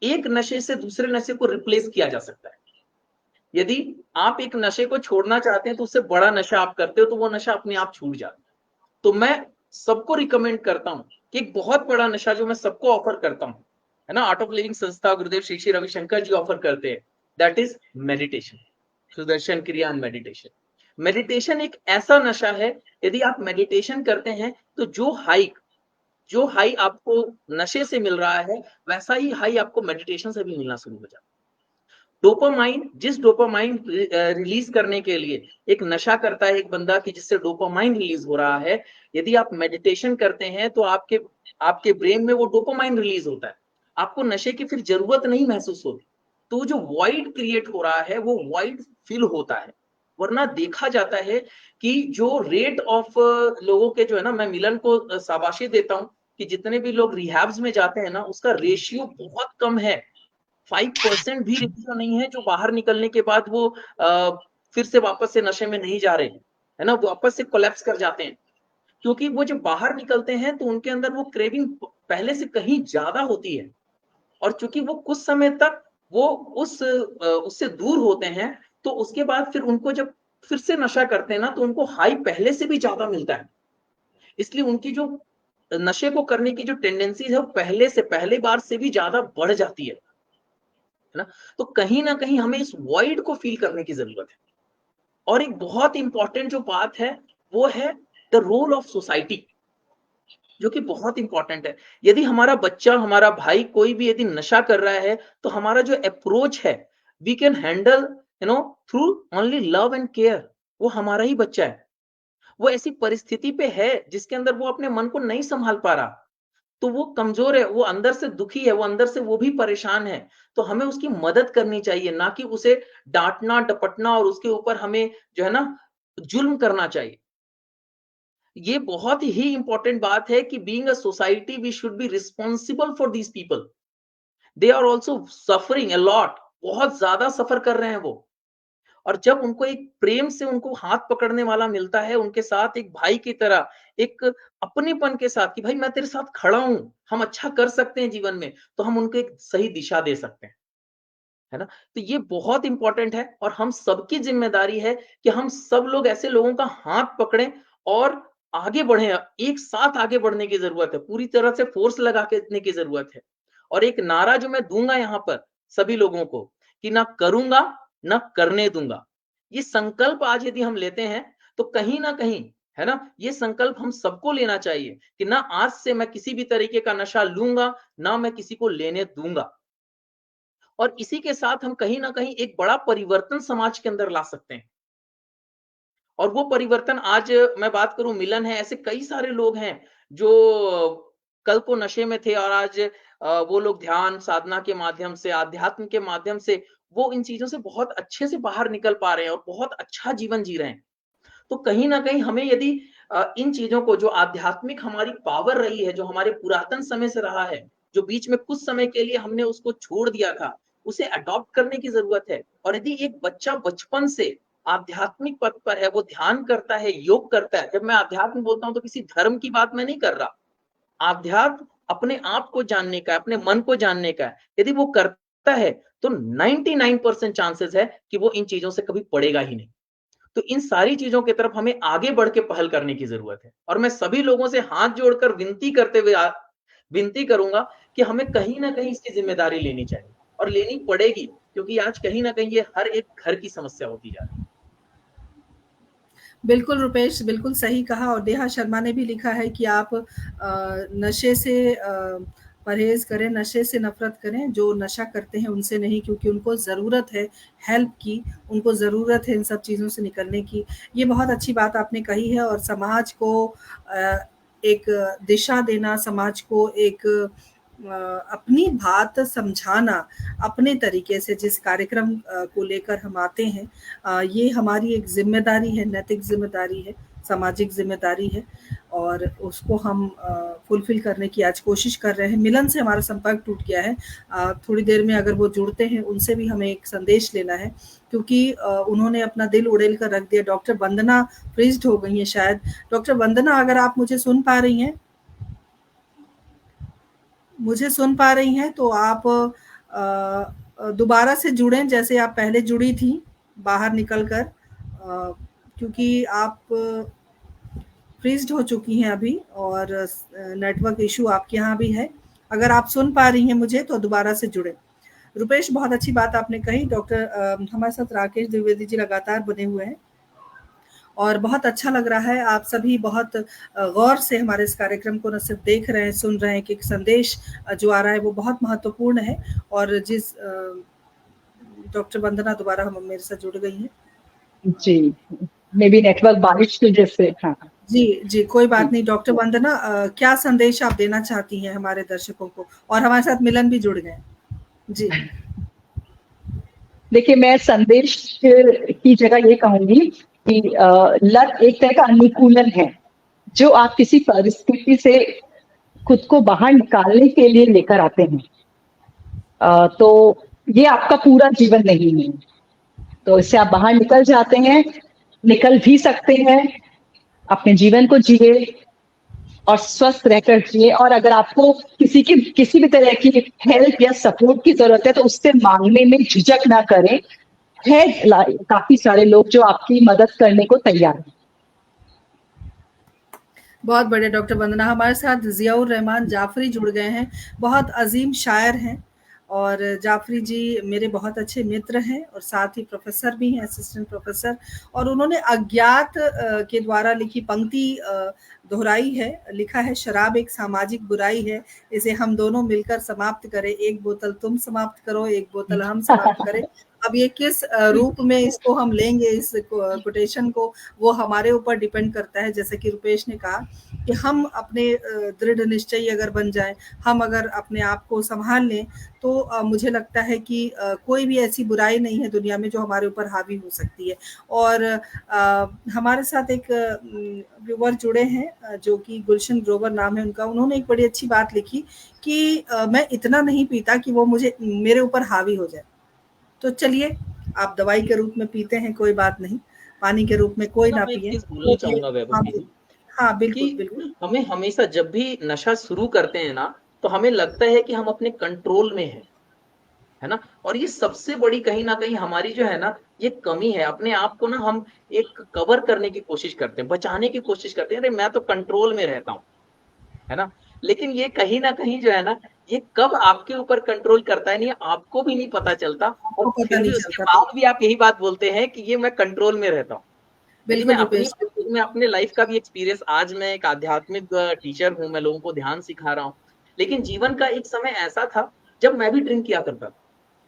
एक नशे से दूसरे नशे को रिप्लेस किया जा सकता है। यदि आप एक नशे को छोड़ना चाहते हैं तो उससे बड़ा नशा आप करते हो, तो वो नशा अपने आप छूट जाता है। तो मैं सबको रिकमेंड करता हूं कि एक बहुत बड़ा नशा जो मैं सबको ऑफर करता हूं, है ना, आर्ट ऑफ लिविंग संस्था गुरुदेव श्री श्री रविशंकर जी ऑफर करते हैं, दैट इज मेडिटेशन, सुदर्शन क्रिया एंड मेडिटेशन। मेडिटेशन एक ऐसा नशा है, यदि आप मेडिटेशन करते हैं तो जो हाई आपको नशे से मिल रहा है, वैसा ही हाई आपको मेडिटेशन से भी मिलना शुरू हो जाता है। डोपामाइन, जिस डोपामाइन रिलीज करने के लिए एक नशा करता है एक बंदा कि जिससे डोपामाइन रिलीज हो रहा है, यदि आप मेडिटेशन करते हैं तो आपके ब्रेन में वो डोपामाइन रिलीज होता है, आपको नशे की फिर जरूरत नहीं महसूस होती। तो जो वॉइड क्रिएट हो रहा है वो वॉइड फिल होता है। वरना देखा जाता है कि जो रेट ऑफ लोगों के जो है ना, मैं मिलन को शाबाशी देता हूं कि जितने भी लोग रिहैब्स में जाते हैं ना, उसका रेशियो बहुत कम है। 5% भी रेशियो नहीं है जो बाहर निकलने के बाद वो फिर से वापस से नशे में नहीं जा रहे हैं, है ना, वो वापस से कोलैप्स कर जाते हैं। क्योंकि वो जब बाहर निकलते हैं तो उनके अंदर वो क्रेविंग पहले से कहीं ज्यादा होती है। और चूंकि वो कुछ समय तक वो उससे दूर होते हैं, तो उसके बाद फिर उनको जब फिर से नशा करते हैं ना, तो उनको हाई पहले से भी ज्यादा मिलता है। इसलिए उनकी जो नशे को करने की जो टेंडेंसी है वो पहले बार से भी ज्यादा बढ़ जाती है ना। तो कहीं ना कहीं हमें इस वॉइड को फील करने की जरूरत है। और एक बहुत इंपॉर्टेंट जो बात है वो है द रोल ऑफ सोसाइटी, जो कि बहुत इंपॉर्टेंट है। यदि हमारा बच्चा, हमारा भाई, कोई भी यदि नशा कर रहा है, तो हमारा जो अप्रोच है, we can handle through only love and care. वो हमारा ही बच्चा है, वो ऐसी परिस्थिति पे है जिसके अंदर वो अपने मन को नहीं संभाल पा रहा, तो वो कमजोर है, वो अंदर से दुखी है, वो अंदर से वो भी परेशान है। तो हमें उसकी मदद करनी चाहिए, ना कि उसे डांटना डपटना और उसके ऊपर हमें जो है ना जुल्म करना चाहिए। ये बहुत ही इंपॉर्टेंट बात है कि being a society we should be responsible for these people. They are also suffering a lot, बहुत ज्यादा सफर कर रहे हैं वो। और जब उनको एक प्रेम से उनको हाथ पकड़ने वाला मिलता है, उनके साथ एक भाई की तरह, एक अपनेपन के साथ कि भाई मैं तेरे साथ खड़ा हूं, हम अच्छा कर सकते हैं जीवन में, तो हम उनको एक सही दिशा दे सकते हैं, है ना। तो ये बहुत इंपॉर्टेंट है और हम सबकी जिम्मेदारी है कि हम सब लोग ऐसे लोगों का हाथ पकड़ें और आगे बढ़े। एक साथ आगे बढ़ने की जरूरत है, पूरी तरह से फोर्स लगा के देने की जरूरत है। और एक नारा जो मैं दूंगा यहाँ पर सभी लोगों को कि ना करूंगा ना करने दूंगा, ये संकल्प आज यदि हम लेते हैं तो कहीं ना कहीं, है ना, ये संकल्प हम सबको लेना चाहिए कि ना आज से मैं किसी भी तरीके का नशा लूंगा, ना मैं किसी को लेने दूंगा। और इसी के साथ हम कहीं ना कहीं एक बड़ा परिवर्तन समाज के अंदर ला सकते हैं। और वो परिवर्तन, आज मैं बात करूं मिलन है, ऐसे कई सारे लोग हैं जो कल को नशे में थे और आज वो लोग ध्यान साधना के माध्यम से, आध्यात्म के माध्यम से वो इन चीजों से बहुत अच्छे से बाहर निकल पा रहे हैं और बहुत अच्छा जीवन जी रहे हैं। तो कहीं ना कहीं हमें यदि इन चीजों को, जो आध्यात्मिक हमारी पावर रही है, जो हमारे पुरातन समय से रहा है, जो बीच में कुछ समय के लिए हमने उसको छोड़ दिया था, उसे अडॉप्ट करने की जरूरत है। और यदि एक बच्चा बचपन से आध्यात्मिक पथ पर है, वो ध्यान करता है, योग करता है, जब मैं आध्यात्म बोलता हूं तो किसी धर्म की बात मैं नहीं कर रहा, आध्यात्म अपने आप को जानने का, अपने मन को जानने का है, यदि वो करता है तो 99% चांसेस है कि वो इन चीजों से कभी पड़ेगा ही नहीं। तो इन सारी चीजों की तरफ हमें आगे बढ़ के पहल करने की जरूरत है। और मैं सभी लोगों से हाथ जोड़कर विनती करते हुए विनती करूंगा कि हमें कहीं ना कहीं इसकी जिम्मेदारी लेनी चाहिए और लेनी पड़ेगी, क्योंकि आज कहीं ना कहीं ये हर एक घर की समस्या होती जा रही है। बिल्कुल रुपेश, बिल्कुल सही कहा। और नेहा शर्मा ने भी लिखा है कि आप नशे से परहेज़ करें, नशे से नफ़रत करें, जो नशा करते हैं उनसे नहीं, क्योंकि उनको ज़रूरत है हेल्प की, उनको ज़रूरत है इन सब चीज़ों से निकलने की। ये बहुत अच्छी बात आपने कही है। और समाज को एक दिशा देना, समाज को एक अपनी बात समझाना, अपने तरीके से जिस कार्यक्रम को लेकर हम आते हैं, ये हमारी एक ज़िम्मेदारी है, नैतिक ज़िम्मेदारी है, सामाजिक ज़िम्मेदारी है, और उसको हम फुलफ़िल करने की आज कोशिश कर रहे हैं। मिलन से हमारा संपर्क टूट गया है। थोड़ी देर में अगर वो जुड़ते हैं, उनसे भी हमें एक संदेश लेना है, क्योंकि उन्होंने अपना दिल उड़ेल कर रख दिया। डॉक्टर वंदना फ्रीज़्ड हो गई हैं शायद। डॉक्टर वंदना, अगर आप मुझे सुन पा रही हैं? मुझे सुन पा रही हैं तो आप दोबारा से जुड़ें जैसे आप पहले जुड़ी थी, बाहर निकल कर, क्योंकि आप फ्रीज्ड हो चुकी हैं अभी, और नेटवर्क इशू आपके यहाँ भी है। अगर आप सुन पा रही हैं मुझे तो दोबारा से जुड़ें। रुपेश, बहुत अच्छी बात आपने कही। डॉक्टर हमारे साथ राकेश द्विवेदी जी लगातार बने हुए हैं, और बहुत अच्छा लग रहा है। आप सभी बहुत गौर से हमारे इस कार्यक्रम को न सिर्फ देख रहे हैं, सुन रहे हैं कि एक संदेश जो आ रहा है वो बहुत महत्वपूर्ण है। और जिस डॉक्टर वंदना दोबारा हम मेरे साथ जुड़ गई हैं। जी, मे बी नेटवर्क बारिश की वजह से। हाँ जी, कोई बात नहीं। डॉक्टर वंदना, क्या संदेश आप देना चाहती हैं हमारे दर्शकों को? और हमारे साथ मिलन भी जुड़ गए। जी। देखिए, मैं संदेश की जगह ये कहूंगी कि लत एक तरह का अनुकूलन है, जो आप किसी परिस्थिति से खुद को बाहर निकालने के लिए लेकर आते हैं। तो ये आपका पूरा जीवन नहीं है, तो इससे आप बाहर निकल जाते हैं, निकल भी सकते हैं। अपने जीवन को जिए और स्वस्थ रहकर जिए। और अगर आपको किसी भी तरह की हेल्प या सपोर्ट की जरूरत है तो उससे मांगने में झिझक ना करें। है काफी सारे लोग जो आपकी मदद करने को तैयार हैं। बहुत बढ़िया डॉक्टर वंदना। हमारे साथ ज़ियाउर रहमान जाफरी जुड़ गए हैं, बहुत अजीम शायर हैं, और जाफरी जी मेरे बहुत अच्छे मित्र हैं, और साथ ही प्रोफेसर भी हैं, असिस्टेंट प्रोफेसर। और उन्होंने अज्ञात के द्वारा लिखी पंक्ति दोहराई है। लिखा है, शराब एक सामाजिक बुराई है, इसे हम दोनों मिलकर समाप्त करें। एक बोतल तुम समाप्त करो, एक बोतल हम समाप्त करें। अब ये किस रूप में इसको हम लेंगे, इस कोटेशन को, वो हमारे ऊपर डिपेंड करता है। जैसे कि रुपेश ने कहा कि हम अपने दृढ़ निश्चयी अगर बन जाएं, हम अगर अपने आप को संभाल लें, तो मुझे लगता है कि कोई भी ऐसी बुराई नहीं है दुनिया में जो हमारे ऊपर हावी हो सकती है। और हमारे साथ एक व्यूअर जुड़े हैं, जो कि गुलशन ग्रोवर नाम है उनका। उन्होंने एक बड़ी अच्छी बात लिखी कि मैं इतना नहीं पीता कि वो मेरे ऊपर हावी हो जाए। तो चलिए, आप दवाई के रूप में पीते हैं, कोई बात नहीं, पानी के रूप में कोई ना मैं एक पिए। चीज बोलना चाहूंगा वैभव जी, हाँ, बिल्कुल, कि बिल्कुल। हमें हमेशा जब भी नशा शुरू करते हैं ना, तो हमें लगता है कि हम अपने कंट्रोल में है ना। और ये सबसे बड़ी कहीं ना कहीं हमारी जो है ना, ये कमी है। अपने आप को ना हम एक कवर करने की कोशिश करते हैं, बचाने की कोशिश करते हैं, अरे मैं तो कंट्रोल में रहता हूँ, है ना। लेकिन ये कहीं ना कहीं जो है ना, ये कब आपके ऊपर कंट्रोल करता है, नहीं आपको भी नहीं पता चलता। और आपको पता फिर नहीं भी उसके चलता। बाद भी आप यही बात बोलते हैं कि ये मैं कंट्रोल में रहता हूँ। जी, बिल्कुल रुपेश। मैं अपने लाइफ का भी एक्सपीरियंस, आज मैं एक आध्यात्मिक टीचर हूँ, मैं लोगों को ध्यान सिखा रहा हूँ। लेकिन जीवन का एक समय ऐसा था जब मैं भी ड्रिंक किया करता था,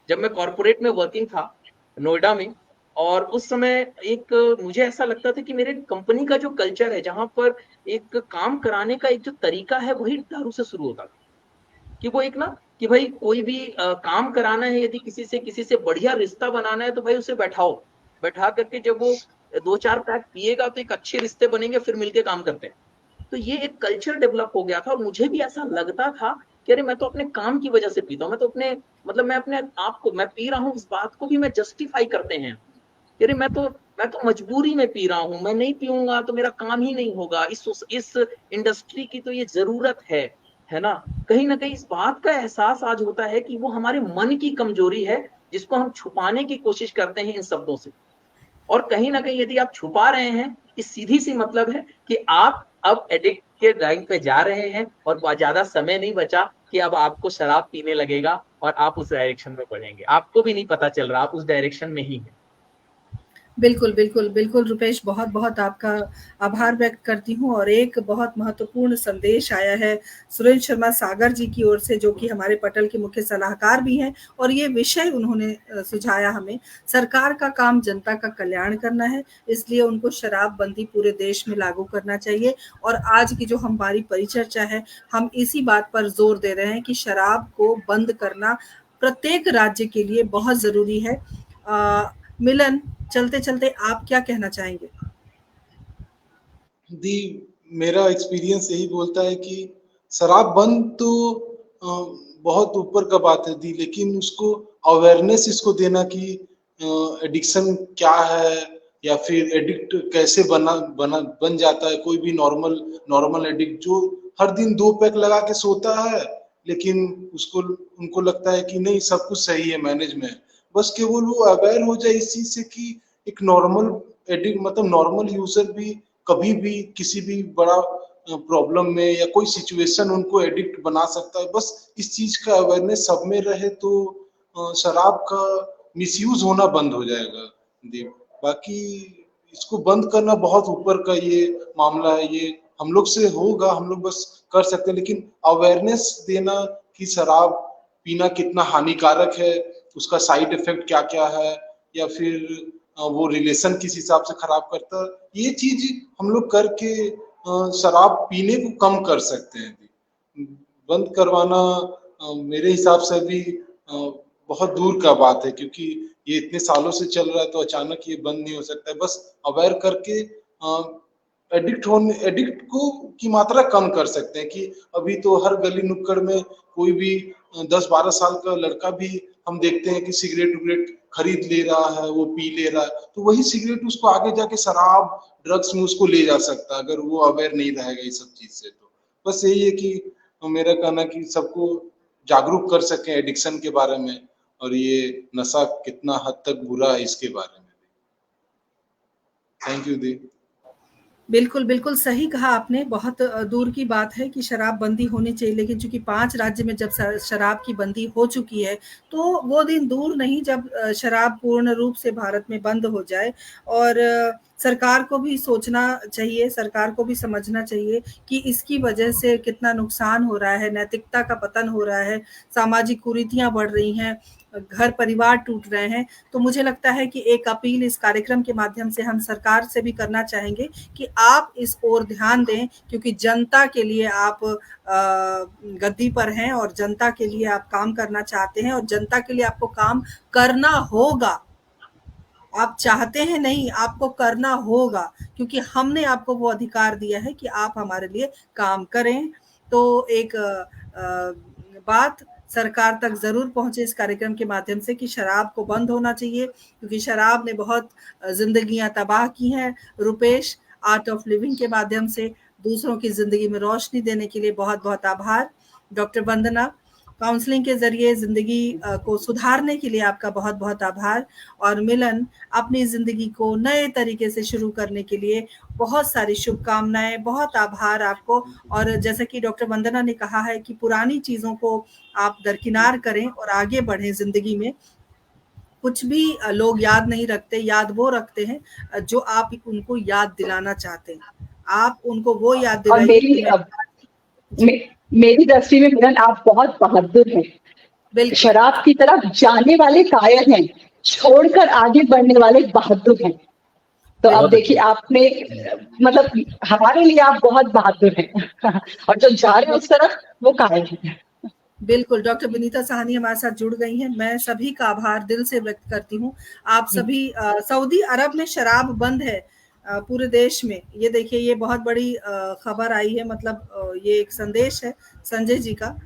जब मैं कॉर्पोरेट में वर्किंग था नोएडा में। और उस समय एक मुझे ऐसा लगता था कि मेरे कंपनी का जो कल्चर है, जहां पर एक काम कराने का एक जो तरीका है, वही दारू से शुरू होता था। कि वो एक ना, कि भाई कोई भी काम कराना है, यदि किसी से बढ़िया रिश्ता बनाना है, तो भाई उसे बैठा करके जब वो 2-4 पैक पिएगा तो एक अच्छे रिश्ते बनेंगे, फिर मिलके काम करते हैं। तो ये एक कल्चर डेवलप हो गया था, और मुझे भी ऐसा लगता था कि अरे मैं तो अपने काम की वजह से पीता हूँ, मैं तो अपने मतलब मैं अपने आप को, मैं पी रहा हूँ, इस बात को भी मैं जस्टिफाई करते हैं। अरे मैं तो मजबूरी में पी रहा हूँ, मैं नहीं पीऊंगा तो मेरा काम ही नहीं होगा, इस इंडस्ट्री की तो ये जरूरत है ना। कहीं ना कहीं इस बात का एहसास आज होता है कि वो हमारे मन की कमजोरी है, जिसको हम छुपाने की कोशिश करते हैं इन शब्दों से। और कहीं ना कहीं यदि आप छुपा रहे हैं, इस सीधी सी मतलब है कि आप अब एडिक्ट के लाइन पे जा रहे हैं, और ज्यादा समय नहीं बचा कि अब आपको शराब पीने लगेगा और आप उस डायरेक्शन में बढ़ेंगे, आपको भी नहीं पता चल रहा, आप उस डायरेक्शन में ही हैं। बिल्कुल, बिल्कुल, बिल्कुल रुपेश, बहुत-बहुत आपका आभार व्यक्त करती हूँ और एक बहुत महत्वपूर्ण संदेश आया है सुरेंद्र शर्मा सागर जी की ओर से, जो कि हमारे पटल के मुख्य सलाहकार भी हैं और ये विषय उन्होंने सुझाया हमें। सरकार का काम जनता का कल्याण करना है, इसलिए उनको शराबबंदी पूरे देश में लागू करना चाहिए और आज की जो हमारी परिचर्चा है, हम इसी बात पर ज़ोर दे रहे हैं कि शराब को बंद करना प्रत्येक राज्य के लिए बहुत ज़रूरी है। मिलन, चलते-चलते आप क्या कहना चाहेंगे? दी मेरा एक्सपीरियंस यही बोलता है कि शराब बंद तो बहुत ऊपर का बात है दी, लेकिन उसको अवेयरनेस इसको देना कि एडिक्शन क्या है या फिर एडिक्ट कैसे बन जाता है। कोई भी नॉर्मल एडिक्ट जो हर दिन 2 पैक लगा के सोता है, लेकिन उसको उनको लगता है कि नहीं सब कुछ सही है, मैनेज में है। बस केवल वो अवेयर हो जाए इस चीज से कि एक नॉर्मल एडिक्ट मतलब नॉर्मल यूजर भी कभी भी किसी भी बड़ा प्रॉब्लम में या कोई सिचुएशन उनको एडिक्ट बना सकता है। बस इस चीज का अवेयरनेस सब में रहे तो शराब का मिसयूज होना बंद हो जाएगा। बाकी इसको बंद करना बहुत ऊपर का ये मामला है, ये हम लोग से होगा, हम लोग बस कर सकते हैं, लेकिन अवेयरनेस देना कि शराब पीना कितना हानिकारक है, उसका साइड इफेक्ट क्या क्या है, या फिर वो रिलेशन किस हिसाब से खराब करता है, ये चीज हम लोग करके शराब पीने को कम कर सकते हैं। बंद करवाना मेरे हिसाब से भी बहुत दूर का बात है, क्योंकि ये इतने सालों से चल रहा है तो अचानक ये बंद नहीं हो सकता है। बस अवेयर करके एडिक्ट को की मात्रा कम कर सकते हैं कि अभी तो हर गली नुक्कड़ में कोई भी 10-12 साल का लड़का भी हम देखते हैं कि सिगरेट उगरेट खरीद ले रहा है, वो पी ले रहा है, तो वही सिगरेट उसको आगे जाके शराब ड्रग्स में उसको ले जा सकता है अगर वो अवेयर नहीं रहेगा ये सब चीज से। तो बस यही है कि मेरा कहना कि सबको जागरूक कर सके एडिक्शन के बारे में और ये नशा कितना हद तक बुरा है इसके बारे में। थैंक यू दी। बिल्कुल, बिल्कुल सही कहा आपने। बहुत दूर की बात है कि शराब बंदी होनी चाहिए, लेकिन चूँकि 5 राज्य में जब शराब की बंदी हो चुकी है, तो वो दिन दूर नहीं जब शराब पूर्ण रूप से भारत में बंद हो जाए और सरकार को भी सोचना चाहिए, सरकार को भी समझना चाहिए कि इसकी वजह से कितना नुकसान हो रहा है, नैतिकता का पतन हो रहा है, सामाजिक कुरीतियाँ बढ़ रही हैं, घर परिवार टूट रहे हैं। तो मुझे लगता है कि एक अपील इस कार्यक्रम के माध्यम से हम सरकार से भी करना चाहेंगे कि आप इस ओर ध्यान दें, क्योंकि जनता के लिए आप गद्दी पर हैं और जनता के लिए आप काम करना चाहते हैं और जनता के लिए आपको काम करना होगा। आप चाहते हैं नहीं, आपको करना होगा, क्योंकि हमने आपको वो अधिकार दिया है कि आप हमारे लिए काम करें। तो एक बात सरकार तक ज़रूर पहुँचे इस कार्यक्रम के माध्यम से कि शराब को बंद होना चाहिए, क्योंकि शराब ने बहुत ज़िंदगियाँ तबाह की हैं। रुपेश, आर्ट ऑफ लिविंग के माध्यम से दूसरों की ज़िंदगी में रोशनी देने के लिए बहुत-बहुत आभार। डॉक्टर वंदना, काउंसलिंग के ज़रिए ज़िंदगी को सुधारने के लिए आपका बहुत-बहुत आभार और मिलन, अपनी ज़िंदगी को नए तरीके से शुरू करने के लिए बहुत सारी शुभकामनाएँ, बहुत आभार आपको। और जैसा कि डॉक्टर वंदना ने कहा है कि पुरानी चीज़ों को आप दरकिनार करें और आगे बढ़ें ज़िंदगी में। कुछ भी लोग याद नहीं रखते, याद वो रखते हैं जो आप उनको याद दिलाना चाहते हैं। आप उनको वो याद और दिलाइए कि मैं जी। मेरी दृष्टि में मिलन आप बहुत बहादुर हैं। बिल्कुल, शराब की तरफ जाने वाले कायर हैं, छोड़कर आगे बढ़ने वाले बहादुर हैं। तो अब देखिए आपने मतलब हमारे लिए आप बहुत बहादुर हैं और जो जा रहे हैं उस तरफ वो कायर हैं। बिल्कुल, डॉक्टर विनीता साहनी हमारे साथ जुड़ गई हैं। मैं सभी का आभार दिल से व्यक्त करती हूँ। आप सभी सऊदी अरब में शराब बंद है पूरे देश में। ये देखिए, ये बहुत बड़ी खबर आई है, मतलब ये एक संदेश है संजय जी का,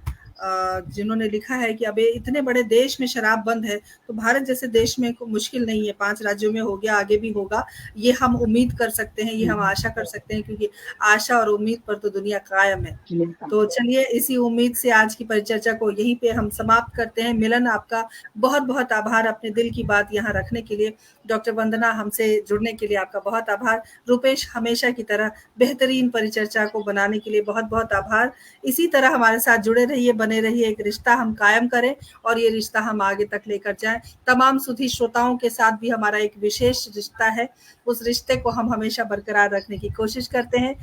जिन्होंने लिखा है कि अब ये इतने बड़े देश में शराब बंद है, तो भारत जैसे देश में मुश्किल नहीं है, 5 राज्यों में हो गया, आगे भी होगा। ये हम उम्मीद कर सकते हैं, ये हम आशा कर सकते हैं, क्योंकि आशा और उम्मीद पर तो दुनिया कायम है। तो चलिए, इसी उम्मीद से आज की परिचर्चा को यहीं पे हम समाप्त करते हैं। मिलन, आपका बहुत-बहुत आभार अपने दिल की बात यहाँ रखने के लिए। डॉक्टर वंदना, हमसे जुड़ने के लिए आपका बहुत आभार। रूपेश, हमेशा की तरह बेहतरीन परिचर्चा को बनाने के लिए बहुत-बहुत आभार। इसी तरह हमारे साथ जुड़े रहिए। बने रहिए, एक रिश्ता हम कायम करें और ये रिश्ता हम आगे तक लेकर जाएं। तमाम सुधी श्रोताओं के साथ भी हमारा एक विशेष रिश्ता है, उस रिश्ते को हम हमेशा बरकरार रखने की कोशिश करते हैं।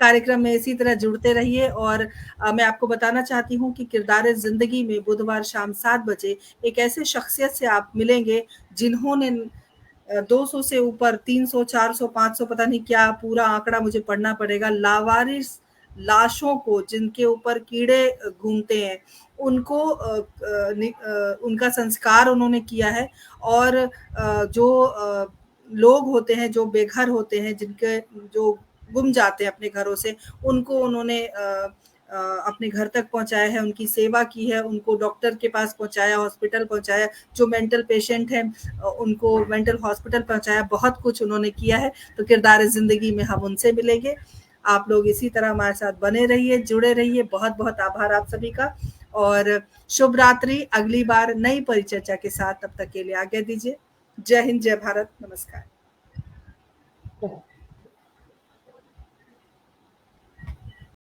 कार्यक्रम में इसी तरह जुड़ते रहिए और मैं आपको बताना चाहती हूँ कि किरदार ज़िंदगी में बुधवार शाम 7 बजे एक ऐसे शख्सियत से आप मिलेंगे जिन्होंने 200 से ऊपर 300, 400, 500 पता नहीं क्या पूरा आंकड़ा मुझे पढ़ना पड़ेगा, लावारिस लाशों को जिनके ऊपर कीड़े घूमते हैं उनको उनका संस्कार उन्होंने किया है। और जो लोग होते हैं जो बेघर होते हैं, जिनके जो गुम जाते हैं अपने घरों से, उनको उन्होंने अपने घर तक पहुंचाया है, उनकी सेवा की है, उनको डॉक्टर के पास पहुंचाया, हॉस्पिटल पहुंचाया, जो मेंटल पेशेंट हैं उनको मेंटल हॉस्पिटल पहुंचाया, बहुत कुछ उन्होंने किया है। तो किरदार ज़िंदगी में हम उनसे मिलेंगे। आप लोग इसी तरह हमारे साथ बने रहिए, जुड़े रहिए। बहुत बहुत आभार आप सभी का और शुभ रात्रि। अगली बार नई परिचर्चा के साथ, तब तक के लिए आज्ञा दीजिए। जय हिंद, जय भारत, नमस्कार।